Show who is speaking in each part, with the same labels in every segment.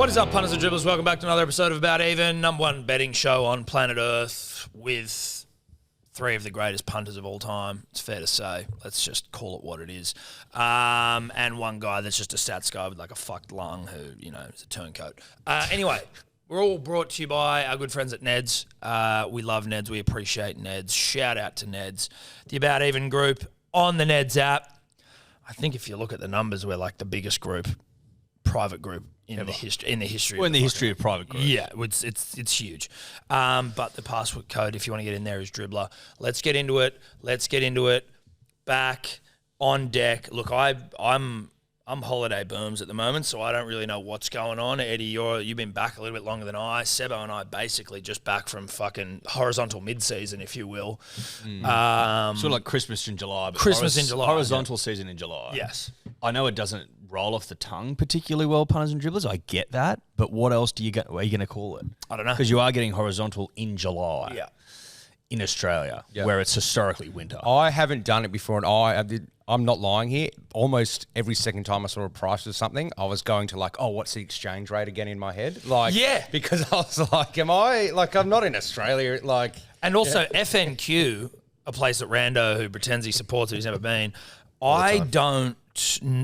Speaker 1: What is up, punters and dribblers? Welcome back to another episode of About Even, number one betting show on planet Earth with three of the greatest punters of all time. It's fair to say. Let's just call it what it is. And one guy that's just a stats guy with like a fucked lung who, you know, is a turncoat. Anyway, we're all brought to you by our good friends at Ned's. We love Ned's. We appreciate Ned's. Shout out to Ned's. The About Even group on the Ned's app. I think if you look at the numbers, we're like the biggest group, private group in the history.
Speaker 2: Well, in the history of private groups.
Speaker 1: Yeah, it's huge. But the password code, if you want to get in there, is Dribbler. Let's get into it. Back on deck. Look, I'm holiday booms at the moment, so I don't really know what's going on. Eddie, you've been back a little bit longer than I. Sebo and I basically just back from fucking horizontal mid-season, if you will.
Speaker 2: Sort of like Christmas in July. But
Speaker 1: in July.
Speaker 2: Horizontal season in July.
Speaker 1: Yes.
Speaker 2: I know it doesn't roll off the tongue particularly well, punters and dribblers. I get that. But what else are you going to call it?
Speaker 1: I don't know.
Speaker 2: Because you are getting horizontal in July.
Speaker 1: Yeah.
Speaker 2: In Australia, where it's historically winter.
Speaker 3: I haven't done it before, and I'm not lying here. Almost every second time I saw a price or something, I was going to like, oh, what's the exchange rate again in my head? Like,
Speaker 1: yeah,
Speaker 3: because I was like, I'm not in Australia, like.
Speaker 1: And also FNQ, a place at Rando who pretends he supports it, he's never been. I don't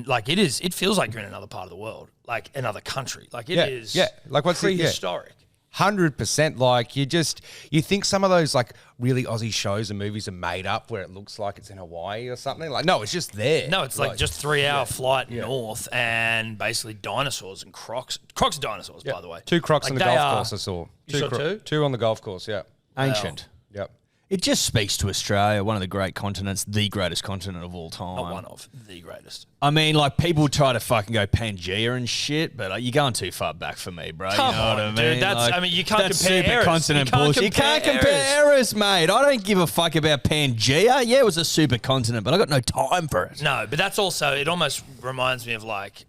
Speaker 1: like it. It feels like you're in another part of the world, like another country. Like it is.
Speaker 3: Yeah, like what's
Speaker 1: prehistoric.
Speaker 3: 100%. Like you think some of those like really Aussie shows and movies are made up where it looks like it's in Hawaii or something. Like, no, it's just there.
Speaker 1: No, it's like just 3-hour flight north and basically dinosaurs and crocs. Crocs are dinosaurs, by the way.
Speaker 3: 2 crocs on the golf course I saw.
Speaker 1: You saw two?
Speaker 3: 2 on the golf course, yeah.
Speaker 2: Ancient.
Speaker 3: Yep.
Speaker 2: It just speaks to Australia, one of the great continents, the greatest continent of all time.
Speaker 1: Not one of, the greatest.
Speaker 2: I mean, like, people try to fucking go Pangea and shit, but you're going too far back for me, bro.
Speaker 1: Come
Speaker 2: you know
Speaker 1: on,
Speaker 2: what I mean?
Speaker 1: dude. That's, you can't
Speaker 2: that's
Speaker 1: compare errors.
Speaker 2: Supercontinent bullshit. You can't compare errors, mate. I don't give a fuck about Pangea. Yeah, it was a supercontinent, but I got no time for it.
Speaker 1: No, but that's also, it almost reminds me of like,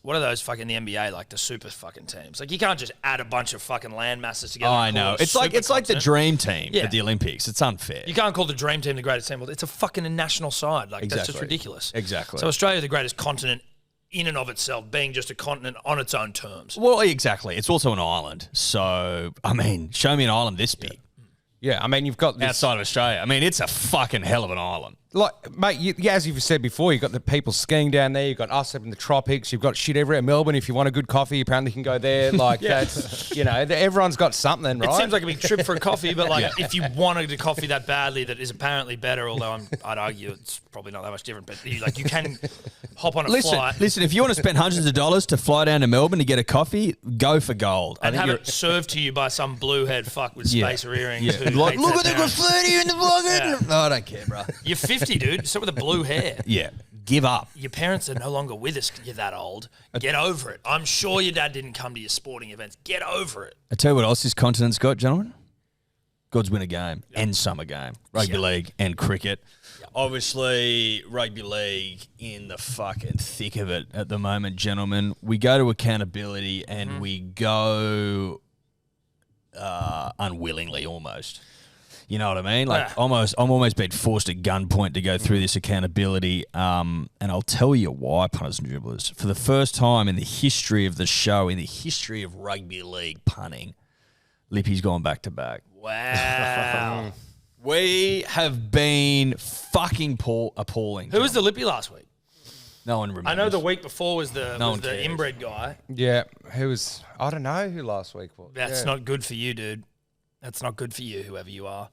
Speaker 1: what are those fucking the NBA, like the super fucking teams? Like you can't just add a bunch of fucking land masses together.
Speaker 2: Oh, I know. It's like the dream team at the Olympics. It's unfair.
Speaker 1: You can't call the dream team the greatest team. Well, it's a fucking national side. Like that's just ridiculous.
Speaker 2: Exactly.
Speaker 1: So Australia, the greatest continent in and of itself, being just a continent on its own terms.
Speaker 2: Well, exactly. It's also an island. So, I mean, show me an island this big.
Speaker 3: Yeah, I mean, you've got this
Speaker 2: outside of Australia. I mean, it's a fucking hell of an island.
Speaker 3: Like, mate, as you've said before, you've got the people skiing down there. You've got us up in the tropics. You've got shit everywhere. Melbourne, if you want a good coffee, you apparently can go there. Like, that's, everyone's got something, right?
Speaker 1: It seems like a big trip for a coffee, but like, if you wanted a coffee that badly, that is apparently better, although I'd argue it's probably not that much different, but you can hop on a flight.
Speaker 2: Listen, if you want to spend hundreds of dollars to fly down to Melbourne to get a coffee, go for gold.
Speaker 1: And have it served to you by some blue-head fuck with spacer earrings. Who
Speaker 2: like, look at the graffiti in the vlog.
Speaker 1: Yeah.
Speaker 2: No, I don't care, bro.
Speaker 1: You're 50, dude. So with the blue hair.
Speaker 2: Yeah. Give up.
Speaker 1: Your parents are no longer with us. You're that old. Get over it. I'm sure your dad didn't come to your sporting events. Get over it.
Speaker 2: I tell you what else this continent's got, gentlemen. God's Winter Game and Summer Game. Rugby League and cricket. Obviously, rugby league in the fucking thick of it at the moment, gentlemen. We go to accountability and we go unwillingly almost. You know what I mean? Like I'm almost being forced at gunpoint to go through this accountability. And I'll tell you why, punters and dribblers. For the first time in the history of the show, in the history of rugby league punting, Lippy's gone back to back.
Speaker 1: Wow.
Speaker 2: We have been fucking appalling.
Speaker 1: Who was the Lippy last week?
Speaker 2: No one remembers.
Speaker 1: I know the week before was the inbred guy.
Speaker 3: Yeah, who was? I don't know who last week was.
Speaker 1: That's not good for you, dude. That's not good for you, whoever you are.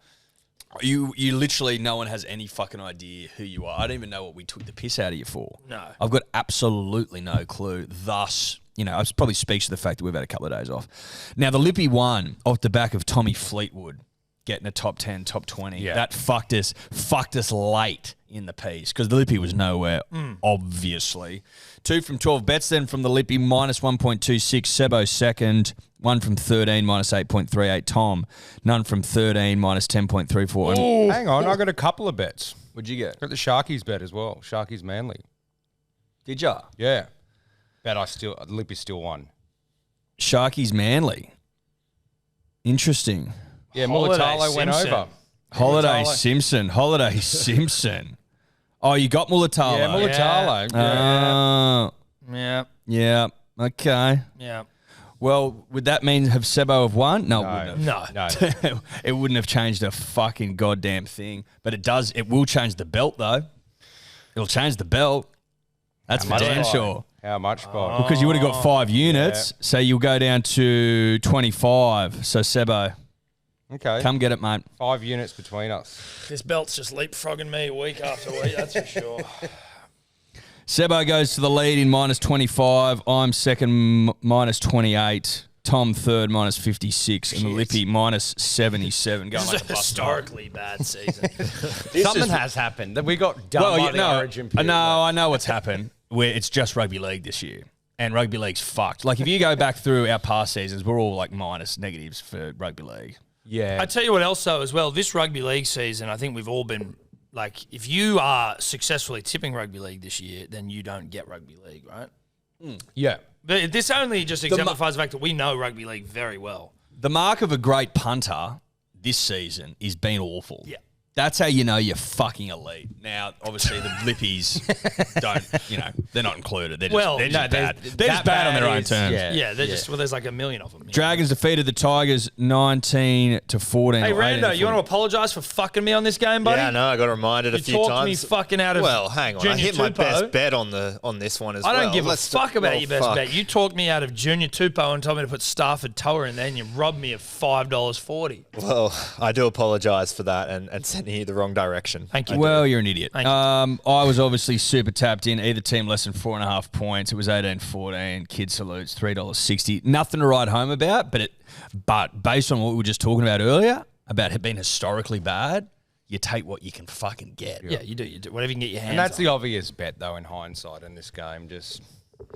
Speaker 2: You literally, no one has any fucking idea who you are. I don't even know what we took the piss out of you for.
Speaker 1: No.
Speaker 2: I've got absolutely no clue. Thus, it probably speaks to the fact that we've had a couple of days off. Now, the Lippy won off the back of Tommy Fleetwood getting a top 10, top 20.
Speaker 3: Yeah.
Speaker 2: That fucked us late in the piece because the Lippy was nowhere, obviously. 2 from 12 bets then from the Lippy, minus 1.26. Sebo second. 1 from 13, minus 8.38. Tom, none from 13, minus 10.34.
Speaker 3: Oh, hang on, I got a couple of bets.
Speaker 2: What'd you get?
Speaker 3: Got the Sharkies bet as well. Sharkies Manly.
Speaker 2: Did ya?
Speaker 3: Yeah. Bet Lippy still won.
Speaker 2: Sharkies Manly. Interesting.
Speaker 3: Yeah, Mulatalo went over.
Speaker 2: Holiday Simpson. Oh, you got Mulatalo.
Speaker 3: Yeah, Mulatalo.
Speaker 1: Yeah.
Speaker 2: Yeah. Okay.
Speaker 1: Yeah.
Speaker 2: Well, would that mean have Sebo have won? No, it wouldn't have.
Speaker 1: No.
Speaker 2: It wouldn't have changed a fucking goddamn thing. But it does. It will change the belt, though. It'll change the belt. That's for damn sure.
Speaker 3: How much by?
Speaker 2: Because you would have got 5 units, so you'll go down to 25. So, Sebo,
Speaker 3: Okay.
Speaker 2: come get it, mate.
Speaker 3: 5 units between us.
Speaker 1: This belt's just leapfrogging me week after week, that's for sure.
Speaker 2: Sebo goes to the lead in minus 25. I'm second, minus 28. Tom third, minus 56. And the Lippy, minus 77. Going
Speaker 1: This
Speaker 2: like
Speaker 1: is
Speaker 2: a
Speaker 1: a
Speaker 2: bus
Speaker 1: historically bad season.
Speaker 3: Something has happened. We got done by the Origin period.
Speaker 2: No, I know what's happened. Where it's just rugby league this year. And rugby league's fucked. Like, if you go back through our past seasons, we're all like minus negatives for rugby league.
Speaker 3: Yeah.
Speaker 1: I tell you what else, though, as well, this rugby league season, I think we've all been, like, if you are successfully tipping rugby league this year, then you don't get rugby league, right?
Speaker 3: Yeah.
Speaker 1: But this only just exemplifies the fact that we know rugby league very well.
Speaker 2: The mark of a great punter this season is being awful.
Speaker 1: Yeah.
Speaker 2: That's how you know you're fucking elite. Now, obviously, the Lippies don't, they're not included. They're just bad. They're just bad on their own terms.
Speaker 1: Yeah, they're just, well, there's like a million of them. Yeah.
Speaker 2: Dragons defeated the Tigers 19-14.
Speaker 1: Hey, Rando, you want to apologise for fucking me on this game, buddy?
Speaker 4: Yeah, no, I got reminded a few times.
Speaker 1: You talked me fucking out of
Speaker 4: Well, hang on.
Speaker 1: Junior
Speaker 4: I hit my
Speaker 1: Tupo.
Speaker 4: best bet on this one as well.
Speaker 1: I don't give a fuck about your best
Speaker 4: fuck.
Speaker 1: bet. You talked me out of Junior Tupo and told me to put Stafford Toa in there, and you robbed me of $5.40.
Speaker 4: Well, I do apologise for that and sending you the wrong direction.
Speaker 1: Thank you.
Speaker 2: Well, you're an idiot.
Speaker 1: Thank you.
Speaker 2: I was obviously super tapped in. Either team less than 4.5 points. It was 18-14. Kid salutes, $3.60. Nothing to write home about, but based on what we were just talking about earlier, about it being historically bad, you take what you can fucking get.
Speaker 1: Yeah, you do. Whatever you can get your hands
Speaker 3: And that's
Speaker 1: on.
Speaker 3: the obvious bet, though, in hindsight in this game. Just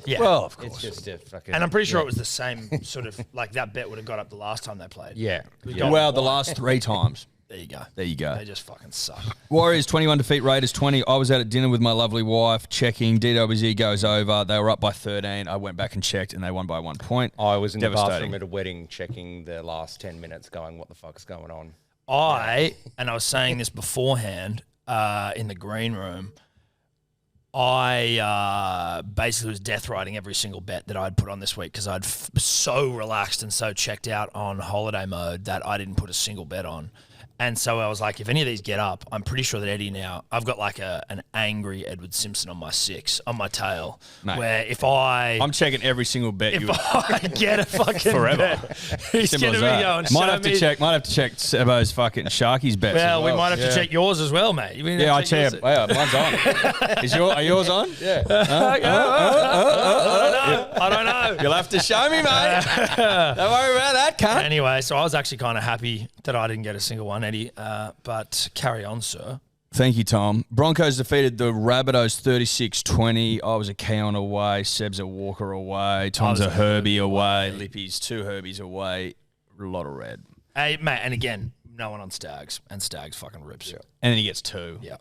Speaker 1: Yeah.
Speaker 2: Well, of course.
Speaker 3: It's just a fucking...
Speaker 1: And I'm pretty sure it was the same sort of, like that bet would have got up the last time they played.
Speaker 3: Yeah.
Speaker 2: Well, the last 3 times.
Speaker 1: There you go.
Speaker 2: There you go.
Speaker 1: They just fucking suck.
Speaker 2: Warriors 21 defeat Raiders 20. I was out at dinner with my lovely wife checking. DWZ goes over. They were up by 13. I went back and checked and they won by 1 point.
Speaker 3: I was in the
Speaker 2: Devastating.
Speaker 3: bathroom at a wedding checking the last 10 minutes going, what the fuck's going on?
Speaker 1: I was saying this beforehand in the green room, I basically was death riding every single bet that I'd put on this week because I'd so relaxed and so checked out on holiday mode that I didn't put a single bet on. And so I was like, if any of these get up, I'm pretty sure that Eddie now, I've got like an angry Edward Simpson on my tail.
Speaker 2: Mate,
Speaker 1: where if I'm
Speaker 2: checking every single bet
Speaker 1: if
Speaker 2: you
Speaker 1: I get a fucking
Speaker 2: forever.
Speaker 1: bet, he's
Speaker 2: Simple
Speaker 1: going
Speaker 2: as
Speaker 1: to be
Speaker 2: that.
Speaker 1: going,
Speaker 2: Might
Speaker 1: show
Speaker 2: have to
Speaker 1: me-
Speaker 2: check Sebo's fucking Sharkies bets.
Speaker 1: Well,
Speaker 2: as
Speaker 1: we
Speaker 2: well.
Speaker 1: might have to check yours as well, mate.
Speaker 2: Yeah, I check. Yeah, mine's on. Are yours on? Yeah.
Speaker 1: I don't know.
Speaker 2: You'll have to show me, mate. Don't worry about that, cunt.
Speaker 1: Anyway, so I was actually kind of happy that I didn't get a single one, Eddie. But carry on, sir.
Speaker 2: Thank you, Tom. Broncos defeated the Rabbitohs 36-20. I was a Keon away. Seb's a Walker away. Tom's a Herbie away. Lippy's 2 Herbies away. A lot of red.
Speaker 1: Hey, mate, and again, no one on Stags, and Stags fucking rips.
Speaker 2: And then he gets 2.
Speaker 1: Yeah.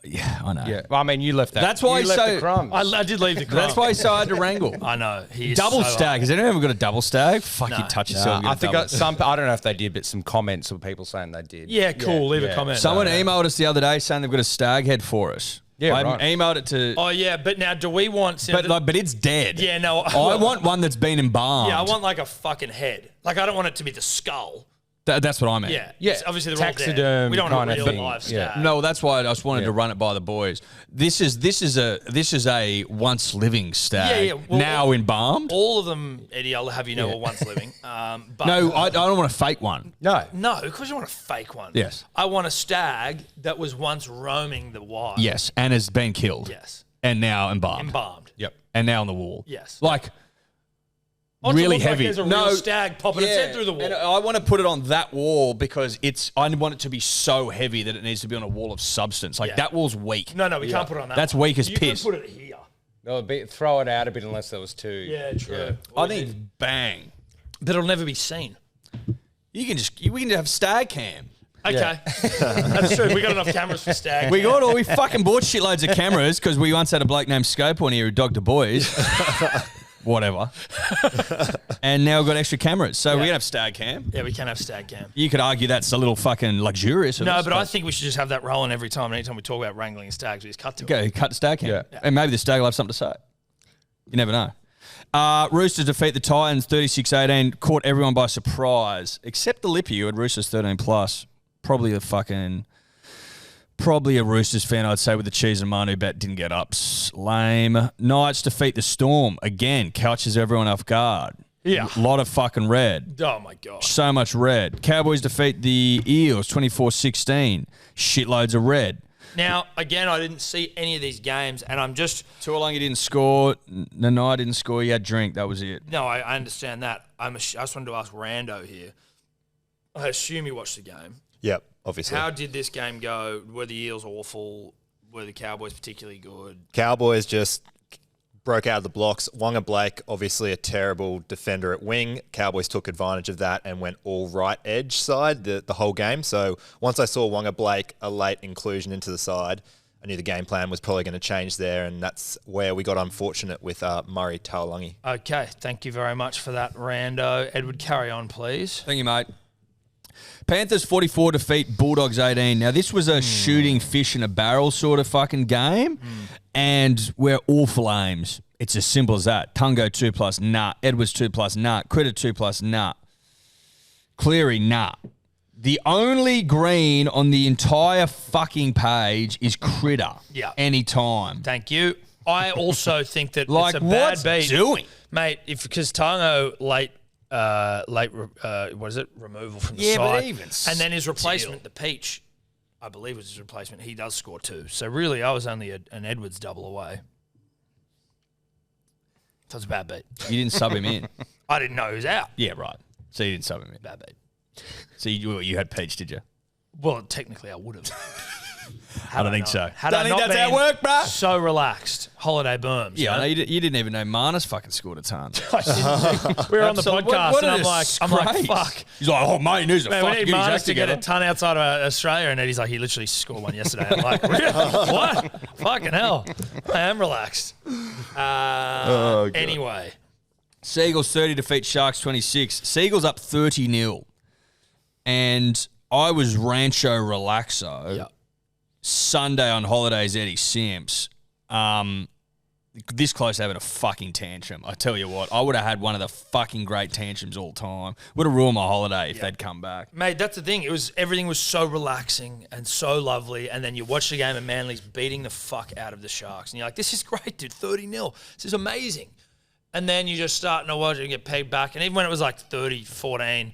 Speaker 2: Yeah, I know.
Speaker 3: Yeah. Well, I mean, you left that.
Speaker 2: That's why
Speaker 3: you
Speaker 2: he's
Speaker 3: left
Speaker 2: so-
Speaker 3: the crumbs.
Speaker 1: I did leave the crowd.
Speaker 2: That's why he's so hard to wrangle.
Speaker 1: I know. He is
Speaker 2: Double
Speaker 1: so
Speaker 2: stag. Has anyone ever got a double stag? Fuck,
Speaker 1: No.
Speaker 2: you touch yourself.
Speaker 3: I think I don't know if they did, but some comments of people saying they did.
Speaker 1: Yeah, cool. Leave a comment.
Speaker 2: Someone emailed us the other day saying they've got a stag head for us.
Speaker 3: Yeah,
Speaker 2: I
Speaker 3: right.
Speaker 2: emailed it to...
Speaker 1: Oh, yeah, but now do we want...
Speaker 2: But it's dead.
Speaker 1: Yeah, no.
Speaker 2: I want one that's been embalmed.
Speaker 1: Yeah, I want like a fucking head. Like, I don't want it to be the skull.
Speaker 2: That's what I meant.
Speaker 1: Yeah.
Speaker 3: Yeah,
Speaker 1: It's obviously, they're all dead.
Speaker 3: taxiderm
Speaker 1: We don't want a
Speaker 3: kind of
Speaker 1: real
Speaker 3: thing.
Speaker 1: live
Speaker 3: Yeah.
Speaker 1: stag.
Speaker 2: No, that's why I just wanted to run it by the boys. This is a once living stag.
Speaker 1: Yeah, well,
Speaker 2: now embalmed.
Speaker 1: All of them, Eddie, I'll have you know, were once living. But
Speaker 2: No, I don't want a fake one.
Speaker 3: No.
Speaker 1: No, because you want a fake one.
Speaker 2: Yes.
Speaker 1: I want a stag that was once roaming the wild.
Speaker 2: Yes, and has been killed.
Speaker 1: Yes.
Speaker 2: And now embalmed.
Speaker 1: Embalmed.
Speaker 3: Yep.
Speaker 2: And now on the wall.
Speaker 1: Yes.
Speaker 2: Like
Speaker 1: What's it
Speaker 2: really
Speaker 1: look like
Speaker 2: heavy.
Speaker 1: there's a real stag popping its head through the wall.
Speaker 2: And I want to put it on that wall because I want it to be so heavy that it needs to be on a wall of substance. Like that wall's weak.
Speaker 1: No, we can't put it on that.
Speaker 2: That's
Speaker 1: one.
Speaker 2: weak as
Speaker 1: you
Speaker 2: piss.
Speaker 1: You could put it here.
Speaker 3: Throw it out a bit unless there was 2.
Speaker 1: Yeah, true.
Speaker 2: I think bang.
Speaker 1: But it'll never be seen.
Speaker 2: We can have stag cam.
Speaker 1: Okay. That's true. We got enough cameras for stag.
Speaker 2: We fucking bought shitloads of cameras because we once had a bloke named Scope on here who dogged the boys. Whatever. And now we've got extra cameras. So we can have stag cam.
Speaker 1: Yeah, we can have stag cam.
Speaker 2: You could argue that's a little fucking luxurious. of
Speaker 1: No,
Speaker 2: us,
Speaker 1: but I think we should just have that rolling every time. Anytime we talk about wrangling stags, we just cut to it.
Speaker 2: Go cut the stag cam.
Speaker 3: Yeah.
Speaker 2: And maybe the stag will have something to say. You never know. Roosters defeat the Titans 36-18. Caught everyone by surprise, except the Lippy, who had Roosters 13+. Probably a Roosters fan, I'd say, with the cheese and Manu bet didn't get ups. Lame. Knights defeat the Storm. Again, couches everyone off guard.
Speaker 1: Yeah.
Speaker 2: A lot of fucking red.
Speaker 1: Oh, my God.
Speaker 2: So much red. Cowboys defeat the Eels 24-16. Shitloads of red.
Speaker 1: Now, again, I didn't see any of these games, and I'm just...
Speaker 2: Tuolangi didn't score. Nanai didn't score. He had drink. That was it.
Speaker 1: No, I understand that. I just wanted to ask Rando here. I assume you watched the game.
Speaker 4: Yep, obviously.
Speaker 1: How did this game go? Were the Eels awful? Were the Cowboys particularly good?
Speaker 4: Cowboys just broke out of the blocks. Wonga Blake, obviously a terrible defender at wing. Cowboys took advantage of that and went all right edge side the whole game. So once I saw Wonga Blake, a late inclusion into the side, I knew the game plan was probably going to change there, and that's where we got unfortunate with Murray Taulagi.
Speaker 1: Okay, thank you very much for that, Rando. Edward, carry on, please.
Speaker 2: Thank you, mate. Panthers 44 defeat Bulldogs 18. Now, this was a shooting fish in a barrel sort of fucking game, and we're all flames. It's as simple as that. Tungo 2+, nah. Edwards 2+, nah. Critter 2+, nah. Cleary, nah. The only green on the entire fucking page is Critter.
Speaker 1: Yeah.
Speaker 2: Anytime.
Speaker 1: Thank you. I also think that
Speaker 2: Like,
Speaker 1: it's a bad
Speaker 2: what's
Speaker 1: beat.
Speaker 2: doing?
Speaker 1: Mate, because Tango what is it? Removal from the
Speaker 2: Yeah,
Speaker 1: side.
Speaker 2: but even
Speaker 1: and then his replacement, the Peach, I believe was his replacement. He does score 2. So really, I was only an Edwards double away. So it's a bad beat.
Speaker 2: You didn't sub him in.
Speaker 1: I didn't know he was out.
Speaker 2: Yeah, right. So you didn't sub him in.
Speaker 1: Bad beat.
Speaker 2: So you had Peach, did you?
Speaker 1: Well, technically, I would have.
Speaker 2: I don't think so.
Speaker 1: Had
Speaker 2: Don't
Speaker 1: I
Speaker 2: think
Speaker 1: not
Speaker 2: that's how it
Speaker 1: been
Speaker 2: worked, bruh.
Speaker 1: So relaxed. Holiday berms.
Speaker 2: Yeah, I know
Speaker 1: you know?
Speaker 2: you didn't even know Marnus fucking scored a ton.
Speaker 1: We were on the
Speaker 2: Absolute-
Speaker 1: podcast,
Speaker 2: what
Speaker 1: and
Speaker 2: a
Speaker 1: I'm like,
Speaker 2: disgrace.
Speaker 1: fuck.
Speaker 2: He's like, oh, mate, he needs to
Speaker 1: Man, we
Speaker 2: fucking
Speaker 1: need
Speaker 2: get his
Speaker 1: Marnus
Speaker 2: act
Speaker 1: to get
Speaker 2: together.
Speaker 1: a ton outside of Australia, and Eddie's like, he literally scored one yesterday. I'm like, what? Fucking hell. I am relaxed. Anyway.
Speaker 2: Seagulls 30 defeat Sharks 26. Seagulls up 30-0. And I was Rancho Relaxo.
Speaker 1: Yep.
Speaker 2: Sunday on holidays, Eddie Simps. This close to having a fucking tantrum. I tell you what, I would have had one of the fucking great tantrums all time. Would have ruined my holiday if they'd come back.
Speaker 1: Mate, that's the thing. Everything was so relaxing and so lovely, and then you watch the game and Manly's beating the fuck out of the Sharks. And you're like, this is great, dude. 30-0. This is amazing. And then you just starting to watch it and get pegged back. And even when it was like 30-14,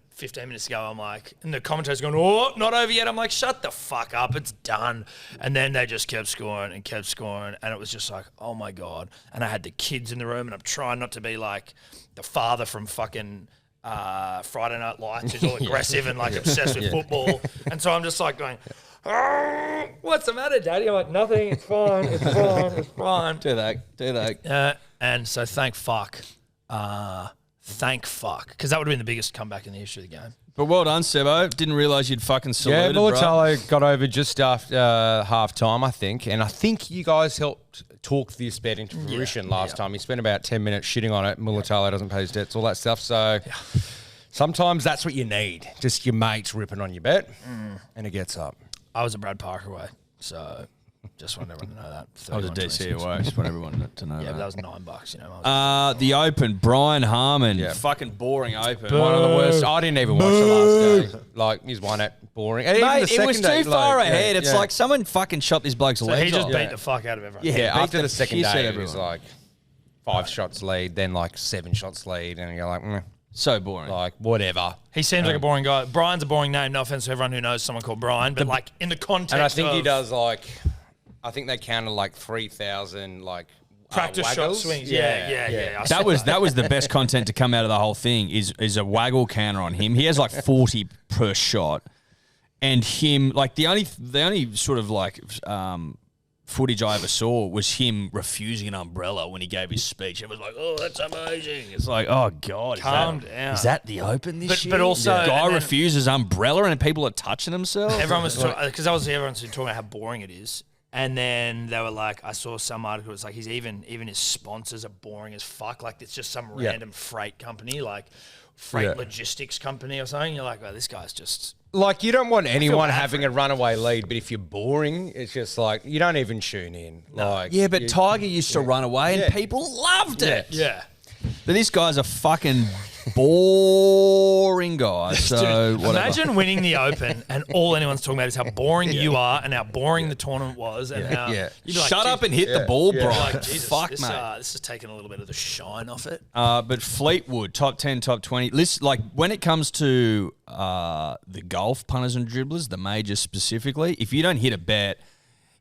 Speaker 1: 15 minutes ago, I'm like, and the commentator's going, oh, not over yet. I'm like, shut the fuck up. It's done. And then they just kept scoring. And it was just like, oh my God. And I had the kids in the room, and I'm trying not to be like the father from fucking Friday Night Lights who's all aggressive and like obsessed with football. And so I'm just like going, oh, what's the matter, Daddy? I'm like, nothing. It's fine. It's fine. It's fine.
Speaker 2: Do that.
Speaker 1: And so thank fuck. Thank fuck. Because that would have been the biggest comeback in the history of the game.
Speaker 2: But well done, Sebo. Didn't realise you'd fucking
Speaker 3: Yeah,
Speaker 2: saluted, bro.
Speaker 3: Mulatalo got over just after half time, I think. And I think you guys helped talk this bet into fruition last time. You spent about 10 minutes shitting on it. Mulatalo doesn't pay his debts, all that stuff. So sometimes that's what you need. Just your mates ripping on your bet, and it gets up.
Speaker 1: I was a Brad Parker away. So just wanted everyone to know that.
Speaker 2: I was a DC away. I just want everyone to know
Speaker 1: Yeah,
Speaker 2: that.
Speaker 1: but that was $9,
Speaker 2: The Open, Brian Harmon.
Speaker 3: Yeah.
Speaker 2: Fucking boring Open.
Speaker 3: One of the worst. I didn't even watch the last day. Like, he's won it. Boring. And even
Speaker 2: Mate,
Speaker 3: the
Speaker 2: it was
Speaker 3: second
Speaker 2: too
Speaker 3: day,
Speaker 2: far
Speaker 3: like,
Speaker 2: ahead. It's
Speaker 3: yeah.
Speaker 2: like someone fucking shot this bloke's
Speaker 1: So
Speaker 2: legs
Speaker 1: he just
Speaker 2: off.
Speaker 1: beat the fuck out of everyone.
Speaker 3: Yeah,
Speaker 2: beat
Speaker 3: after the second
Speaker 2: piss out
Speaker 3: day,
Speaker 2: of
Speaker 3: it was
Speaker 2: everyone.
Speaker 3: like 5 shots lead, then like 7 shots lead, and you're like,
Speaker 2: So boring.
Speaker 3: like whatever.
Speaker 1: He seems like a boring guy. Brian's a boring name. No offense to everyone who knows someone called Brian, but like in the context
Speaker 3: And I think he
Speaker 1: of
Speaker 3: does like, I think they counted like 3,000 like
Speaker 1: practice shot
Speaker 3: waggles.
Speaker 1: swings. Yeah. I
Speaker 2: That was the best content to come out of the whole thing is a waggle counter on him. He has like 40 per shot, and him like the only sort of like footage I ever saw was him refusing an umbrella when he gave his speech. It was like, oh, that's amazing. It's like, oh God,
Speaker 1: Calm down.
Speaker 2: Is that the Open this year?
Speaker 1: But also-
Speaker 2: the guy
Speaker 1: and then-
Speaker 2: refuses umbrella and people are touching themselves.
Speaker 1: Everyone was because obviously everyone's talking about how boring it is. And then they were like, I saw some article. It's like he's even his sponsors are boring as fuck. Like it's just some random freight company, like freight logistics company or something. You're like, oh, this guy's just
Speaker 3: Like, you don't want anyone having a runaway lead, but if you're boring, it's just like, you don't even tune in. Like,
Speaker 2: Yeah, but Tiger used to run away and people loved it.
Speaker 1: yeah.
Speaker 2: But this guy's a fucking boring guy. So
Speaker 1: Dude,
Speaker 2: whatever.
Speaker 1: imagine winning the Open and all anyone's talking about is how boring you are and how boring the tournament was and how you'd be like,
Speaker 2: Shut up and hit the
Speaker 3: Yeah.
Speaker 2: ball,
Speaker 1: you'd
Speaker 2: bro.
Speaker 1: be like, Jesus,
Speaker 2: Fuck,
Speaker 1: this,
Speaker 2: mate.
Speaker 1: this is taking a little bit of the shine off it.
Speaker 2: But Fleetwood, top 10, top 20. Listen, like when it comes to the golf punters and dribblers, the majors specifically, if you don't hit a bet,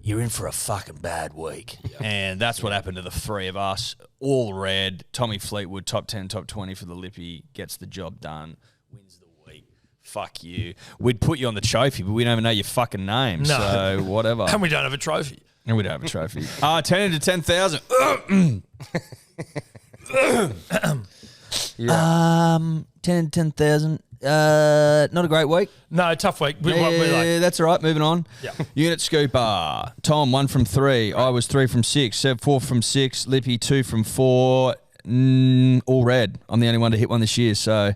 Speaker 2: you're in for a fucking bad week. And that's what happened to the three of us. All red. Tommy Fleetwood, top 10, top 20 for the Lippy, gets the job done, wins the week. Fuck you. We'd put you on the trophy, but we don't even know your fucking name.
Speaker 1: No.
Speaker 2: So whatever.
Speaker 1: And we don't have a trophy.
Speaker 2: And we don't have a trophy. 10 into 10,000. 10 into 10,000. Not a great week.
Speaker 1: No, tough week. We're like,
Speaker 2: That's all right. Moving on.
Speaker 1: Yeah.
Speaker 2: Unit scooper. Tom, 1 from 3. I was 3 from 6. Seb, 4 from 6. Lippy, 2 from 4. All red. I'm the only one to hit one this year. So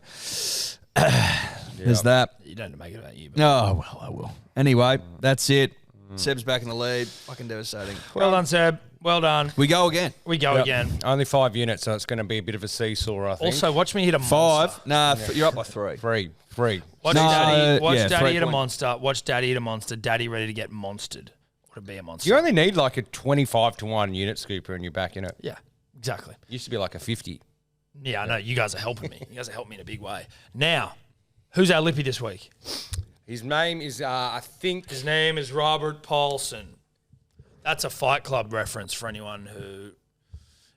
Speaker 2: there's that.
Speaker 1: you don't make it about you. But
Speaker 2: Oh, well, I will. Anyway, that's it. Seb's back in the lead. Fucking devastating.
Speaker 1: well done, Seb. Well done.
Speaker 2: We go again.
Speaker 1: We go again.
Speaker 3: Only 5 units, so it's going to be a bit of a seesaw, I think.
Speaker 1: Also, watch me hit a
Speaker 2: 5.
Speaker 1: monster.
Speaker 2: Nah, you're up by 3.
Speaker 3: Free.
Speaker 1: Watch
Speaker 2: No,
Speaker 1: Daddy, watch
Speaker 2: yeah,
Speaker 1: Daddy
Speaker 2: 3
Speaker 1: hit a
Speaker 2: point.
Speaker 1: monster. Watch Daddy hit a monster. Daddy ready to get monstered. Or to be a monster.
Speaker 3: You only need like a 25-1 unit scooper and you're back in it.
Speaker 1: Yeah, exactly.
Speaker 3: Used to be like a 50.
Speaker 1: Yeah, I know. You guys are helping me. You guys are helping me in a big way. Now, who's our Lippy this week?
Speaker 3: His name is, I think...
Speaker 1: His name is Robert Paulson. That's a Fight Club reference for anyone who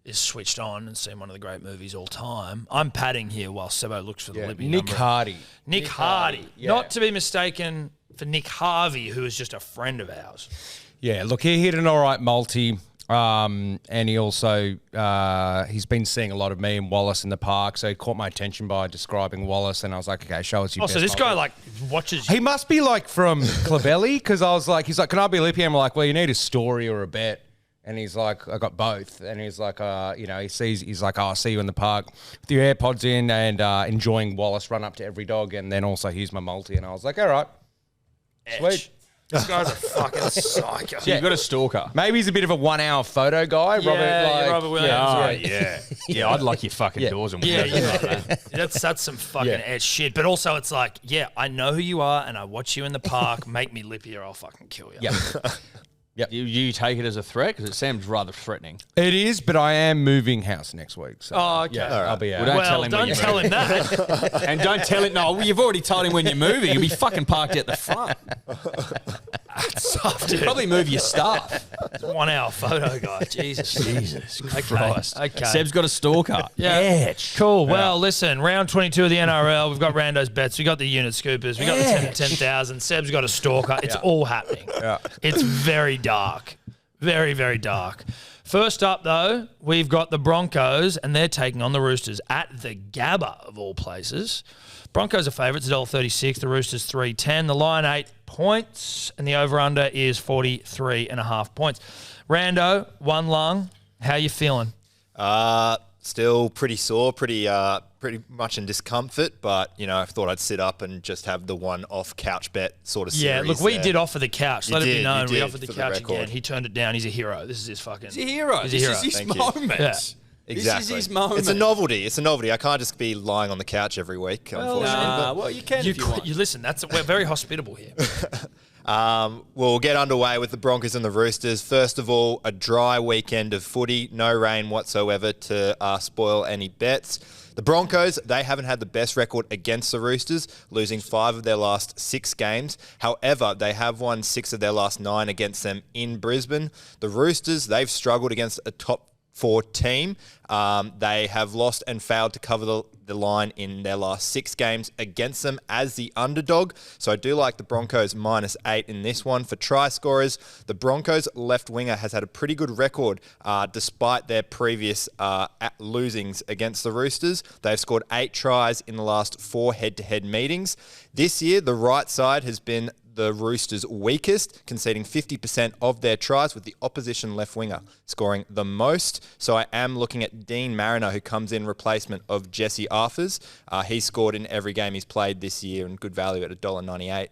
Speaker 1: is switched on and seen one of the great movies all time. I'm padding here while Sebo looks for the Lippy
Speaker 3: Nick
Speaker 1: number.
Speaker 3: Hardy.
Speaker 1: Nick Hardy.
Speaker 3: yeah.
Speaker 1: Not to be mistaken for Nick Harvey, who is just a friend of ours.
Speaker 3: Yeah, look, he hit an all right multi. And he also, he's been seeing a lot of me and Wallace in the park, so he caught my attention by describing Wallace, and I was like, okay, show us your
Speaker 1: Also,
Speaker 3: best
Speaker 1: this guy,
Speaker 3: multi.
Speaker 1: like, watches...
Speaker 3: He must be like from Clovelly, because I was like, he's like, can I be Lippy? I'm like, well, you need a story or a bet. And he's like, I got both. And he's like, he's like, oh, I'll see you in the park with your AirPods in and enjoying Wallace run up to every dog, and then also here's my multi. And I was like, all right, sweet.
Speaker 1: This guy's a fucking psycho.
Speaker 2: So you've got a stalker.
Speaker 3: Maybe he's a bit of a 1 hour photo guy.
Speaker 1: Robert Williams.
Speaker 2: Oh,
Speaker 1: Yeah.
Speaker 2: Yeah, I'd like your fucking doors and
Speaker 1: Yeah,
Speaker 2: windows.
Speaker 1: yeah. That's some fucking ass shit. But also, it's like, yeah, I know who you are, and I watch you in the park. Make me Lippy, or I'll fucking kill you.
Speaker 3: Yeah.
Speaker 2: You take it as a threat because it seems rather threatening.
Speaker 3: It is, but I am moving house next week. So
Speaker 1: Oh, okay.
Speaker 3: yeah, I'll be out.
Speaker 2: Well,
Speaker 1: Well,
Speaker 2: him when
Speaker 1: don't
Speaker 2: you're
Speaker 1: tell him
Speaker 2: moving.
Speaker 1: that.
Speaker 2: And don't tell him. No, you've already told him when you're moving. You'll be fucking parked at the front.
Speaker 1: Soft, dude.
Speaker 2: Probably move your stuff.
Speaker 1: 1 hour photo guy. Jesus
Speaker 2: Christ.
Speaker 1: Okay.
Speaker 2: Seb's got a stalker.
Speaker 1: Yeah. Cool. Well, listen, round 22 of the NRL. We've got Randos bets. We got the unit scoopers. We got the 10 to 10,000. Seb's got a stalker. It's all happening.
Speaker 3: Yeah.
Speaker 1: It's very dark. Very, very dark. First up, though, we've got the Broncos, and they're taking on the Roosters at the Gabba, of all places. Broncos are favourites, $1.36. The Roosters, $3.10. The line, 8 points, and the over-under is 43.5 points. Rando, one lung. How you feeling?
Speaker 4: Still pretty sore, pretty much in discomfort, but I thought I'd sit up and just have the one off couch bet sort of series.
Speaker 1: Yeah, look, we
Speaker 4: there.
Speaker 1: did offer the couch. Let it be known, we offered the
Speaker 4: for the
Speaker 1: couch
Speaker 4: record.
Speaker 1: again. He turned it down. He's a hero. This is his fucking...
Speaker 2: He's a hero.
Speaker 1: He's a hero.
Speaker 2: This is his
Speaker 4: Thank you.
Speaker 2: moment.
Speaker 1: Yeah.
Speaker 4: Exactly.
Speaker 2: This is his moment.
Speaker 4: It's a novelty. It's a novelty. I can't just be lying on the couch every week, unfortunately.
Speaker 2: Nah,
Speaker 4: but-
Speaker 2: well, you can if you want.
Speaker 1: You listen, we're very hospitable here.
Speaker 4: We'll get underway with the Broncos and the Roosters. First of all, a dry weekend of footy. No rain whatsoever to spoil any bets. The Broncos, they haven't had the best record against the Roosters, losing 5 of their last 6 games. However, they have won 6 of their last 9 against them in Brisbane. The Roosters, they've struggled against a top 4 team. They have lost and failed to cover the line in their last 6 games against them as the underdog. So I do like the Broncos -8 in this one. For try scorers, the Broncos left winger has had a pretty good record despite their previous losings against the Roosters. They've scored 8 tries in the last 4 head-to-head meetings. This year, the right side has been the Roosters' weakest, conceding 50% of their tries, with the opposition left winger scoring the most. So I am looking at Dean Mariner, who comes in replacement of Jesse Arthurs. He scored in every game he's played this year, and good value at $1.98.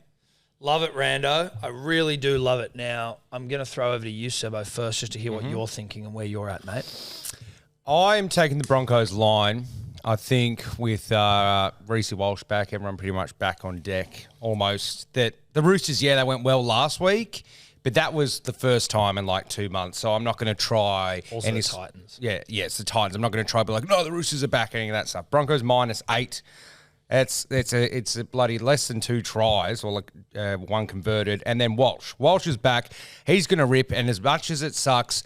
Speaker 1: Love it, Rando. I really do love it. Now, I'm going to throw over to you, Sebo, first, just to hear what you're thinking and where you're at, mate.
Speaker 3: I'm taking the Broncos line. I think with Reece Walsh back, everyone pretty much back on deck almost. That the Roosters, they went well last week, but that was the first time in like 2 months. So I'm not going to try.
Speaker 1: Also the Titans.
Speaker 3: Yeah, it's the Titans. I'm not going to try to be like, no, the Roosters are back, any of that stuff. Broncos -8. It's a bloody less than 2 tries, or like 1 converted. And then Walsh. Walsh is back. He's going to rip, and as much as it sucks,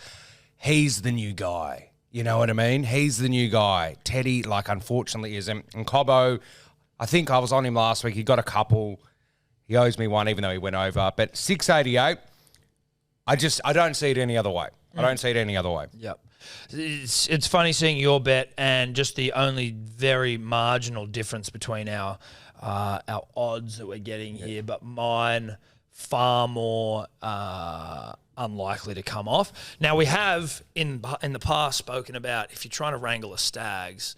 Speaker 3: he's the new guy. You know what I mean? He's the new guy. Teddy, unfortunately isn't. And Cobbo, I think I was on him last week. He got a couple. He owes me one, even though he went over. But 688, I don't see it any other way. I don't see it any other way.
Speaker 1: Yep. It's funny seeing your bet and just the only very marginal difference between our odds that we're getting here, but mine far more unlikely to come off. Now, we have in the past spoken about if you're trying to wrangle a stags,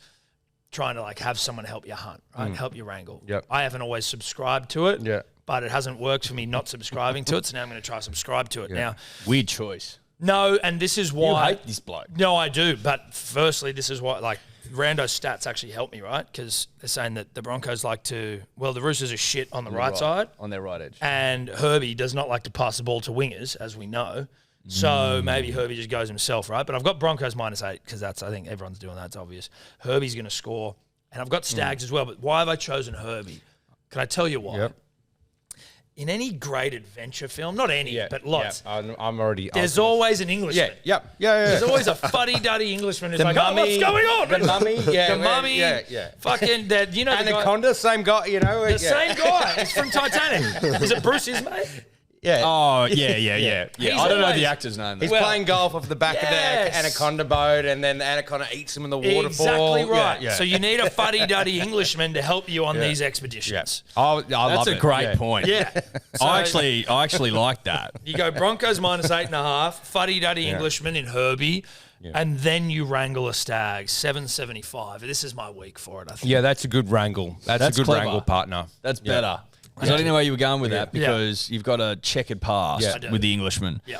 Speaker 1: trying to have someone help you hunt, right? Help you wrangle.
Speaker 3: Yep.
Speaker 1: I haven't always subscribed to it,
Speaker 3: but
Speaker 1: it hasn't worked for me not subscribing to it, so now I'm going to try subscribe to it. Now,
Speaker 2: Weird choice.
Speaker 1: no, and this is why...
Speaker 2: You hate this bloke.
Speaker 1: No, I do, but firstly, this is why, Rando's stats actually help me, right? Because they're saying that the Broncos the Roosters are shit on the right side.
Speaker 2: On their right edge.
Speaker 1: And Herbie does not like to pass the ball to wingers, as we know. So maybe Herbie just goes himself, right? But I've got Broncos -8 because I think everyone's doing that. It's obvious. Herbie's going to score. And I've got Stags as well. But why have I chosen Herbie? Can I tell you why?
Speaker 3: Yep.
Speaker 1: In any great adventure film, not any, but lots,
Speaker 3: I'm already...
Speaker 1: there's always an Englishman.
Speaker 3: Yeah.
Speaker 1: There's always a fuddy-duddy Englishman who's
Speaker 3: The
Speaker 1: like,
Speaker 3: mummy,
Speaker 1: what's going on?
Speaker 3: The mummy,
Speaker 1: The mummy.
Speaker 3: Yeah.
Speaker 1: Fucking, that, the guy.
Speaker 3: Anaconda, same guy,
Speaker 1: The same guy. He's from Titanic. Is it Bruce's mate?
Speaker 3: Yeah.
Speaker 2: Oh, yeah.
Speaker 1: He's
Speaker 2: I don't know
Speaker 1: always-
Speaker 2: the actor's name.
Speaker 3: He's
Speaker 2: though.
Speaker 3: playing golf off the back of
Speaker 1: Yes.
Speaker 3: the Anaconda boat, and then the Anaconda eats him in the waterfall.
Speaker 1: Exactly right.
Speaker 3: Yeah.
Speaker 1: So you need a fuddy-duddy Englishman to help you on these expeditions.
Speaker 3: I
Speaker 2: That's
Speaker 3: love
Speaker 2: a
Speaker 3: it.
Speaker 2: great point.
Speaker 1: Yeah. So
Speaker 2: I actually like that.
Speaker 1: you go Broncos -8.5, fuddy-duddy Englishman in Herbie, and then you wrangle a stag, 775. This is my week for it, I think.
Speaker 3: Yeah, that's a good wrangle. That's a good
Speaker 2: clever.
Speaker 3: wrangle partner.
Speaker 2: That's better. Because I didn't know where you were going with that because you've got a checkered past
Speaker 1: I do.
Speaker 2: with the Englishman.
Speaker 1: Yeah.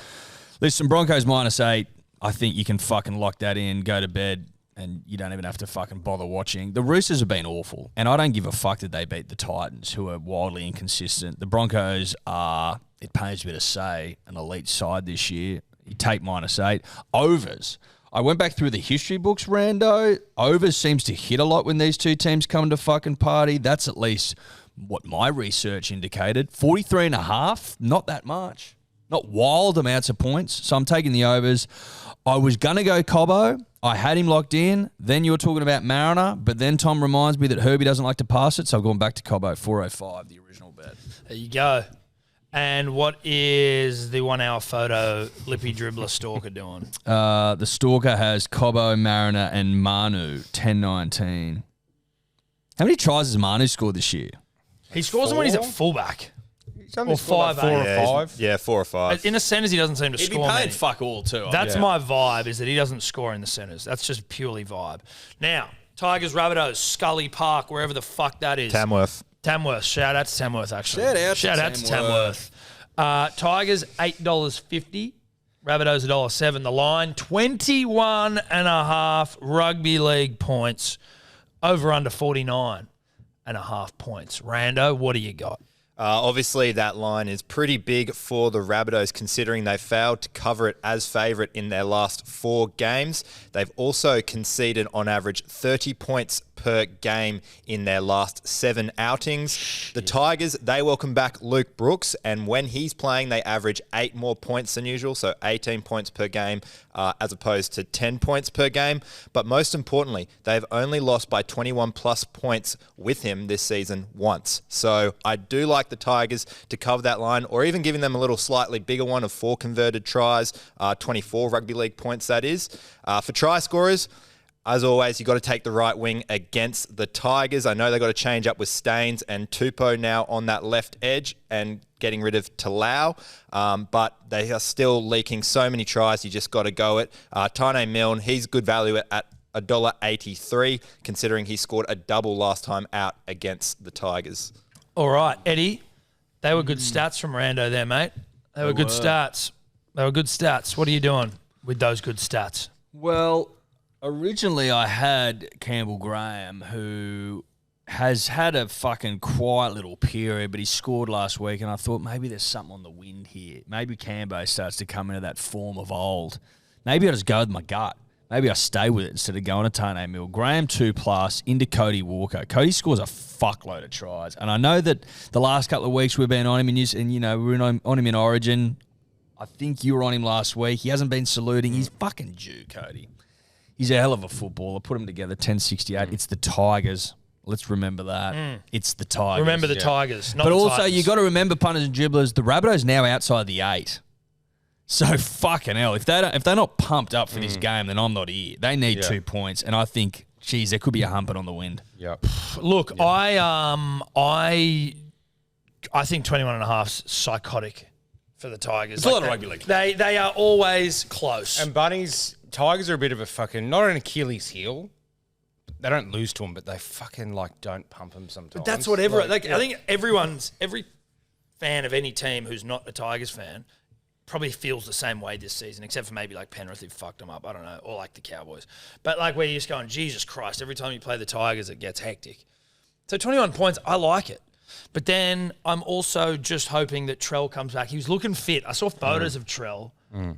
Speaker 2: Listen, Broncos -8. I think you can fucking lock that in, go to bed, and you don't even have to fucking bother watching. The Roosters have been awful, and I don't give a fuck that they beat the Titans, who are wildly inconsistent. The Broncos are, it pains me to say, an elite side this year. You take -8. Overs. I went back through the history books, Rando. Overs seems to hit a lot when these two teams come to fucking party. That's at least what my research indicated. 43.5, not that much. Not wild amounts of points. So I'm taking the overs. I was going to go Cobbo. I had him locked in. Then you were talking about Mariner. But then Tom reminds me that Herbie doesn't like to pass it. So I've gone back to Cobbo, 405, the original bet.
Speaker 1: There you go. And what is the 1 hour photo Lippy dribbler Stalker doing?
Speaker 2: The Stalker has Cobbo, Mariner, and Manu, 10-19. How many tries has Manu scored this year?
Speaker 1: He scores them when he's at fullback.
Speaker 3: He's only
Speaker 1: Or
Speaker 3: scored
Speaker 1: 5'8".
Speaker 3: 4 or
Speaker 4: Yeah,
Speaker 3: 5.
Speaker 4: Yeah, 4 or 5.
Speaker 1: In the centres, he doesn't seem to
Speaker 2: He'd be
Speaker 1: score
Speaker 2: paying
Speaker 1: many.
Speaker 2: fuck all too.
Speaker 1: That's my vibe, is that he doesn't score in the centres. That's just purely vibe. Now, Tigers, Rabbitohs, Scully Park, wherever the fuck that is.
Speaker 4: Tamworth.
Speaker 1: Tamworth. Shout out to Tamworth, actually.
Speaker 2: Shout out to
Speaker 1: Tamworth. Tigers, $8.50. Rabbitohs, $1.07. The line, 21.5 rugby league points. Over under 49.5 points. Rando, what do you got?
Speaker 4: Obviously, that line is pretty big for the Rabbitohs, considering they failed to cover it as favourite in their last 4 games. They've also conceded, on average, 30 points per game in their last 7 outings. The Tigers, they welcome back Luke Brooks, and when he's playing, they average 8 more points than usual, so 18 points per game as opposed to 10 points per game. But most importantly, they've only lost by 21 plus points with him this season once. So I do like the Tigers to cover that line, or even giving them a little slightly bigger one of 4 converted tries, 24 rugby league points that is. For try scorers, As always, you got to take the right wing against the Tigers. I know they got to change up with Staines and Tupou now on that left edge and getting rid of Talau, but they are still leaking so many tries. You just got to go it. Taine Milne, he's good value at $1.83, considering he scored a double last time out against the Tigers.
Speaker 1: All right, Eddie, they were good stats from Rando there, mate. They were good stats. They were good stats. What are you doing with those good stats?
Speaker 2: Well, originally I had Campbell Graham, who has had a fucking quiet little period, but he scored last week, and I thought maybe there's something on the wind here. Maybe Cambo starts to come into that form of old. Maybe I just go with my gut. Maybe I stay with it instead of going to Taine Milne. Graham 2+ into Cody Walker. Cody scores a fuckload of tries, and I know that the last couple of weeks we've been on him, and you know we were on him in Origin. I think you were on him last week. He hasn't been saluting. He's fucking due, Cody. He's a hell of a footballer. Put him together, 10.68. It's the Tigers. Let's remember that. It's the Tigers.
Speaker 1: Remember the Tigers, not
Speaker 2: But
Speaker 1: the
Speaker 2: also,
Speaker 1: Titans.
Speaker 2: you got to remember, punters and dribblers, the Rabbitohs now outside the 8. So fucking hell, if they're not pumped up for this game, then I'm not here. They need 2 points, and I think, geez, there could be a humping on the wind.
Speaker 3: Yep.
Speaker 1: Look, I think 21.5's psychotic for the Tigers.
Speaker 2: It's a lot of rugby league.
Speaker 1: They are always close.
Speaker 3: And Bunnies, Tigers are a bit of a fucking, not an Achilles heel. They don't lose to them, but they fucking don't pump them sometimes.
Speaker 1: That's whatever. I think every fan of any team who's not a Tigers fan probably feels the same way this season, except for maybe Penrith who fucked them up. I don't know, or the Cowboys. But where you're just going, Jesus Christ, every time you play the Tigers, it gets hectic. So 21 points, I like it. But then I'm also just hoping that Trell comes back. He was looking fit. I saw photos of Trell.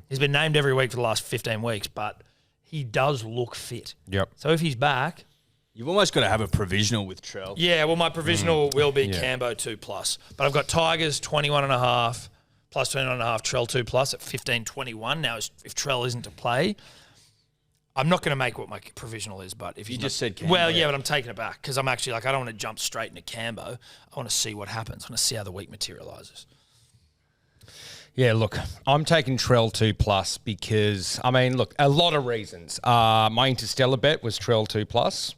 Speaker 1: He's been named every week for the last 15 weeks, but he does look fit.
Speaker 3: Yep.
Speaker 1: So if he's back...
Speaker 2: You've almost got to have a provisional with Trell.
Speaker 1: Yeah, well, my provisional will be Cambo 2+. But I've got Tigers 21.5 plus 21.5, Trell 2+ at 15.21. Now, if Trell isn't to play, I'm not going to make what my provisional is, but if
Speaker 2: You
Speaker 1: he's
Speaker 2: just said Cambo.
Speaker 1: Well, yeah, but I'm taking it back because I'm actually I don't want to jump straight into Cambo. I want to see what happens. I want to see how the week materialises.
Speaker 3: Yeah, look, I'm taking Trell 2+ because, a lot of reasons. My Interstellar bet was Trell 2+.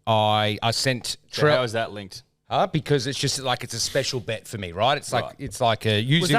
Speaker 3: I sent
Speaker 2: So
Speaker 3: Trell...
Speaker 2: how is that linked?
Speaker 3: Because it's just it's a special bet for me, right? It's
Speaker 2: Right.
Speaker 3: it's like a using...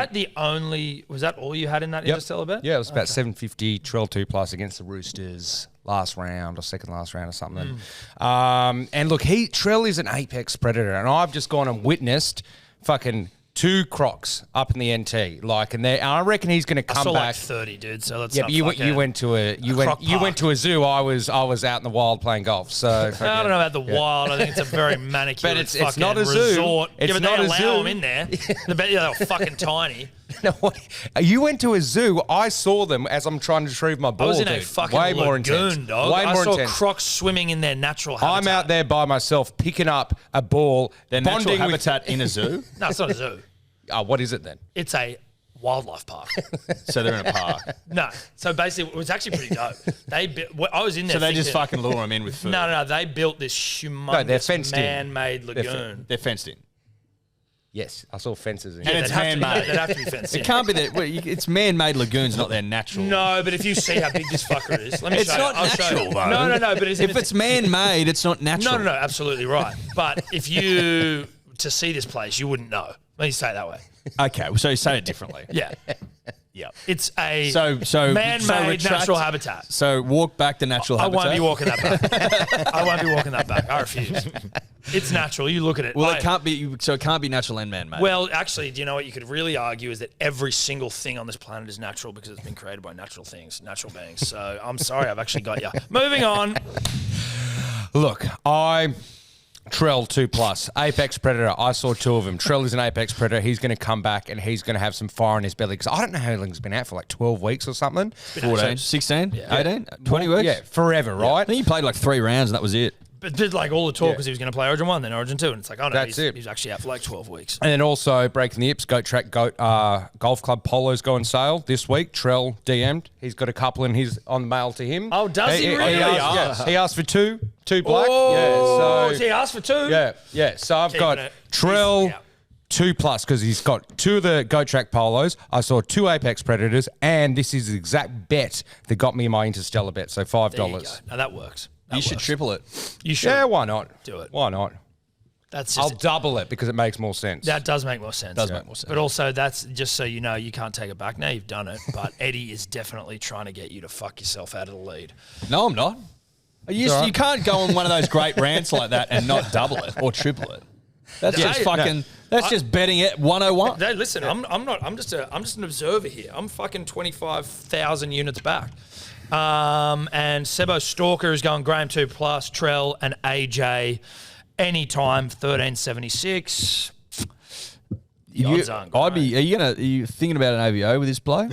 Speaker 1: Was that all you had in that Interstellar bet?
Speaker 3: Yeah, it was about 750 Trell 2+ against the Roosters last round or second last round or something. And look, Trell is an apex predator, and I've just gone and witnessed fucking 2 crocs up in the NT, and I reckon he's going to come
Speaker 1: I saw
Speaker 3: back.
Speaker 1: 30, dude. So let's
Speaker 3: Yeah,
Speaker 1: not
Speaker 3: but you
Speaker 1: fucking-
Speaker 3: went to a zoo. I was out in the wild playing golf. So
Speaker 1: I don't know about the wild. I think it's a very manicured
Speaker 3: But it's
Speaker 1: fucking
Speaker 3: not a zoo.
Speaker 1: resort.
Speaker 3: It's
Speaker 1: yeah, but
Speaker 3: not
Speaker 1: they
Speaker 3: a
Speaker 1: allow
Speaker 3: zoo.
Speaker 1: them in there. They're fucking tiny.
Speaker 3: No, you went to a zoo. I saw them as I'm trying to retrieve my ball.
Speaker 1: I was in a
Speaker 3: dude.
Speaker 1: fucking
Speaker 3: way more
Speaker 1: lagoon,
Speaker 3: intense.
Speaker 1: dog.
Speaker 3: Way
Speaker 1: I
Speaker 3: more
Speaker 1: saw
Speaker 3: intense.
Speaker 1: crocs swimming in their natural habitat.
Speaker 3: I'm out there by myself picking up a ball.
Speaker 2: Their natural
Speaker 3: bonding
Speaker 2: habitat in a zoo?
Speaker 1: No, it's not a zoo.
Speaker 3: What is it then?
Speaker 1: It's a wildlife park.
Speaker 2: So they're in a park.
Speaker 1: No. So basically, it was actually pretty dope. I was in there.
Speaker 2: So they just
Speaker 1: thinking-
Speaker 2: fucking lure them in with food?
Speaker 1: No. They built this
Speaker 3: they're
Speaker 1: humongous
Speaker 3: fenced in.
Speaker 1: man-made lagoon.
Speaker 2: They're fenced in.
Speaker 3: Yes, I saw fences. In
Speaker 2: And it's man-made.
Speaker 1: They'd have to be fenced in.
Speaker 2: It can't be that. It's man-made lagoons, not their natural.
Speaker 1: No, but if you see how big this fucker is, let me
Speaker 2: It's
Speaker 1: show
Speaker 2: not
Speaker 1: you. I'll show
Speaker 2: natural,
Speaker 1: you.
Speaker 2: though.
Speaker 1: No, but
Speaker 2: If it's man-made, it's not natural.
Speaker 1: No, absolutely right. But if you to see this place, you wouldn't know. Let me say it that way.
Speaker 2: Okay, so you say it differently.
Speaker 1: Yeah,
Speaker 2: Yeah.
Speaker 1: it's a
Speaker 2: So
Speaker 1: man-made
Speaker 2: retract-
Speaker 1: natural habitat.
Speaker 2: So walk back to natural
Speaker 1: I
Speaker 2: habitat.
Speaker 1: won't be walking that back. I won't be walking that back. I refuse. It's natural. You look at it.
Speaker 2: Well, it can't be. So it can't be natural and man-made.
Speaker 1: Well, actually, do you know what you could really argue is that every single thing on this planet is natural because it's been created by natural things, natural beings. So I'm sorry, I've actually got you. Moving on.
Speaker 3: Look, Trell 2+, apex predator. I saw 2 of them. Trell is an apex predator. He's going to come back and he's going to have some fire in his belly because I don't know how long's been out for 12 weeks or something.
Speaker 2: 14, 16, 18, 20 weeks.
Speaker 3: Yeah, forever, right?
Speaker 2: I think he played 3 rounds and that was it.
Speaker 1: But did all the talk was he was going to play Origin 1, then Origin 2, and it's oh no,
Speaker 3: That's it.
Speaker 1: he's actually out for 12 weeks.
Speaker 3: And then also breaking the Ips, Goat Track Golf Club Polos go on sale this week. Trell DM'd. He's got a couple in his on mail to him.
Speaker 1: Oh, does he really?
Speaker 3: He asked for two black.
Speaker 1: Oh,
Speaker 3: yeah,
Speaker 1: so he asked for 2?
Speaker 3: yeah. So I've
Speaker 1: Keeping
Speaker 3: got
Speaker 1: it.
Speaker 3: Trell
Speaker 1: Yeah.
Speaker 3: 2+ because he's got 2 of the Goat Track polos. I saw 2 Apex Predators, and this is the exact bet that got me my Interstellar bet. So $5.
Speaker 1: There you go. Now that works. That
Speaker 2: You should
Speaker 1: works.
Speaker 2: triple it.
Speaker 1: You should.
Speaker 3: Yeah, why not?
Speaker 1: Do it.
Speaker 3: Why not?
Speaker 1: That's
Speaker 3: I'll
Speaker 1: just
Speaker 3: double it because it makes more sense.
Speaker 1: that does make more sense.
Speaker 2: make more sense.
Speaker 1: But also, that's just so you know, you can't take it back. Now you've done it. But Eddie is definitely trying to get you to fuck yourself out of the lead.
Speaker 2: No, I'm not. You
Speaker 3: all right.
Speaker 2: you can't go on one of those great rants like that and not double it or triple it. That's just
Speaker 1: Hey,
Speaker 2: fucking. That's just betting it 101.
Speaker 1: Hey, listen, I'm not. I'm just an observer here. I'm fucking 25,000 units back. And Sebo Stalker is going Graham 2+, Trell and AJ anytime 1376. The odds aren't
Speaker 2: Are
Speaker 1: great.
Speaker 2: you thinking about an AVO with this bloke?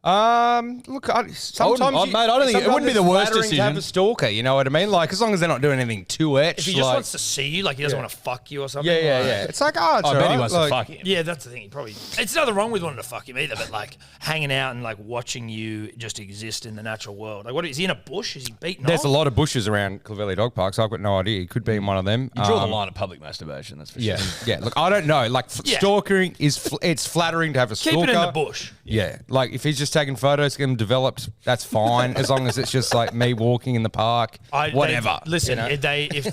Speaker 3: Look, sometimes
Speaker 2: mate, I don't think it wouldn't be the worst
Speaker 3: flattering to have
Speaker 2: decision.
Speaker 3: a stalker. You know what I mean? Like, as long as they're not doing anything too etched.
Speaker 1: If he just
Speaker 3: like,
Speaker 1: wants to see you, like he doesn't want to fuck you or something.
Speaker 3: yeah. It's like, it's
Speaker 2: I bet he
Speaker 3: alright.
Speaker 2: wants
Speaker 3: Like,
Speaker 2: to fuck him.
Speaker 1: Yeah, that's the thing. He probably. It's nothing wrong with wanting to fuck him either, but like hanging out and like watching you just exist in the natural world. Like, what is he in a bush? Is he beaten
Speaker 3: There's
Speaker 1: off?
Speaker 3: a lot of bushes around Clovelly Dog Park, so I've got no idea. He could be in one of them.
Speaker 2: You draw the line at public masturbation. That's for
Speaker 3: Yeah,
Speaker 2: sure.
Speaker 3: yeah. Look, I don't know. Like,
Speaker 1: Yeah.
Speaker 3: stalking it's flattering to have a
Speaker 1: Keep
Speaker 3: stalker.
Speaker 1: it in the bush.
Speaker 3: Yeah, like if he's just taking photos, get them developed, that's fine. As long as it's just like me walking in the park, whatever.
Speaker 1: Listen,
Speaker 3: you know?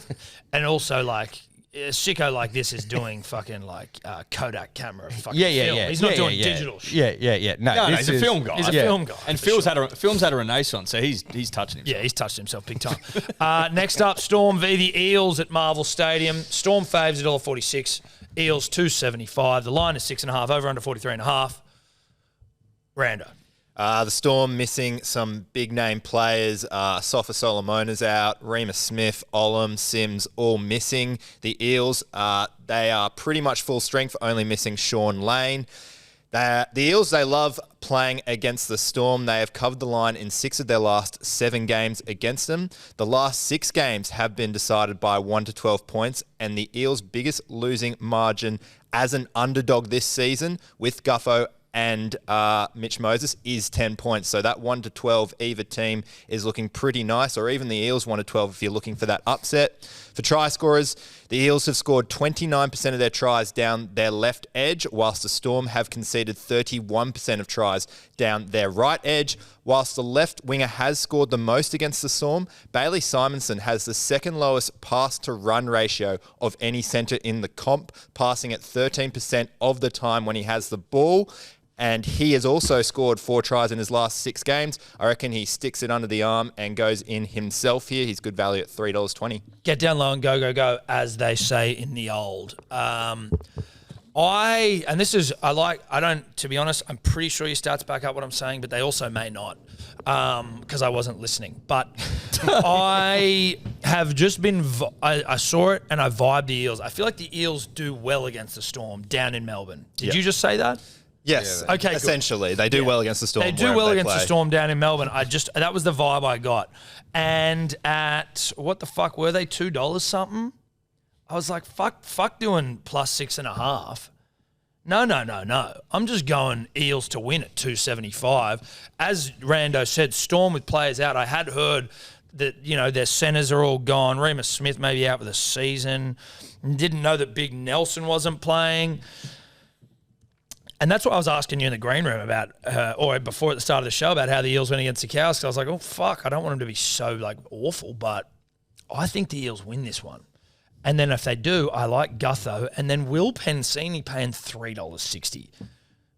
Speaker 1: And also like a sicko like this is doing fucking like Kodak camera fucking
Speaker 3: Yeah.
Speaker 1: film. He's not doing
Speaker 3: yeah.
Speaker 1: digital shit.
Speaker 3: Yeah. No,
Speaker 2: No,
Speaker 3: this
Speaker 2: he's a
Speaker 3: is-
Speaker 2: film guy.
Speaker 1: He's a film guy.
Speaker 2: And
Speaker 1: for
Speaker 2: film's
Speaker 1: sure.
Speaker 2: had a renaissance, so he's touching himself.
Speaker 1: Yeah, he's touched himself big time. Next up, Storm v the Eels at Marvel Stadium. Storm faves $1.46. Eels $2.75. The line is 6.5. Over under 43.5. Rando.
Speaker 4: The Storm missing some big name players. Sofa Solomona's out. Remus Smith, Olam, Sims all missing. The Eels, they are pretty much full strength, only missing Sean Lane. The Eels, they love playing against the Storm. They have covered the line in 6 of their last 7 games against them. The last 6 games have been decided by 1 to 12 points, and the Eels' biggest losing margin as an underdog this season with Guffo and Mitch Moses is 10 points. So that 1 to 12 either team is looking pretty nice, or even the Eels 1 to 12 if you're looking for that upset. For try scorers, the Eels have scored 29% of their tries down their left edge, whilst the Storm have conceded 31% of tries down their right edge. Whilst the left winger has scored the most against the Storm, Bailey Simonson has the second lowest pass-to-run ratio of any centre in the comp, passing at 13% of the time when he has the ball. And he has also scored 4 tries in his last 6 games. I reckon he sticks it under the arm and goes in himself here. He's good value at $3.20.
Speaker 1: Get down low and go, go, go, as they say in the old. To be honest, I'm pretty sure your stats back up what I'm saying, but they also may not, because I wasn't listening. But I have just been, I saw it and I vibed the Eels. I feel like the Eels do well against the Storm down in Melbourne. Did you just say that?
Speaker 4: Yes,
Speaker 1: Okay, good.
Speaker 4: essentially. They do well against the Storm.
Speaker 1: They do
Speaker 4: wherever
Speaker 1: well
Speaker 4: they
Speaker 1: against the
Speaker 4: play.
Speaker 1: Storm down in Melbourne. That was the vibe I got. And at, what the fuck, were they $2 something? I was like, fuck doing plus 6.5. No. I'm just going Eels to win at 275. As Rando said, Storm with players out. I had heard that, their centers are all gone. Remus Smith may be out for the season. Didn't know that Big Nelson wasn't playing. And that's what I was asking you in the green room about, or before at the start of the show, about how the Eels went against the Cows. Because I was like, oh, fuck, I don't want them to be so, awful. But I think the Eels win this one. And then if they do, I like Gutho. And then Will Pensini paying $3.60.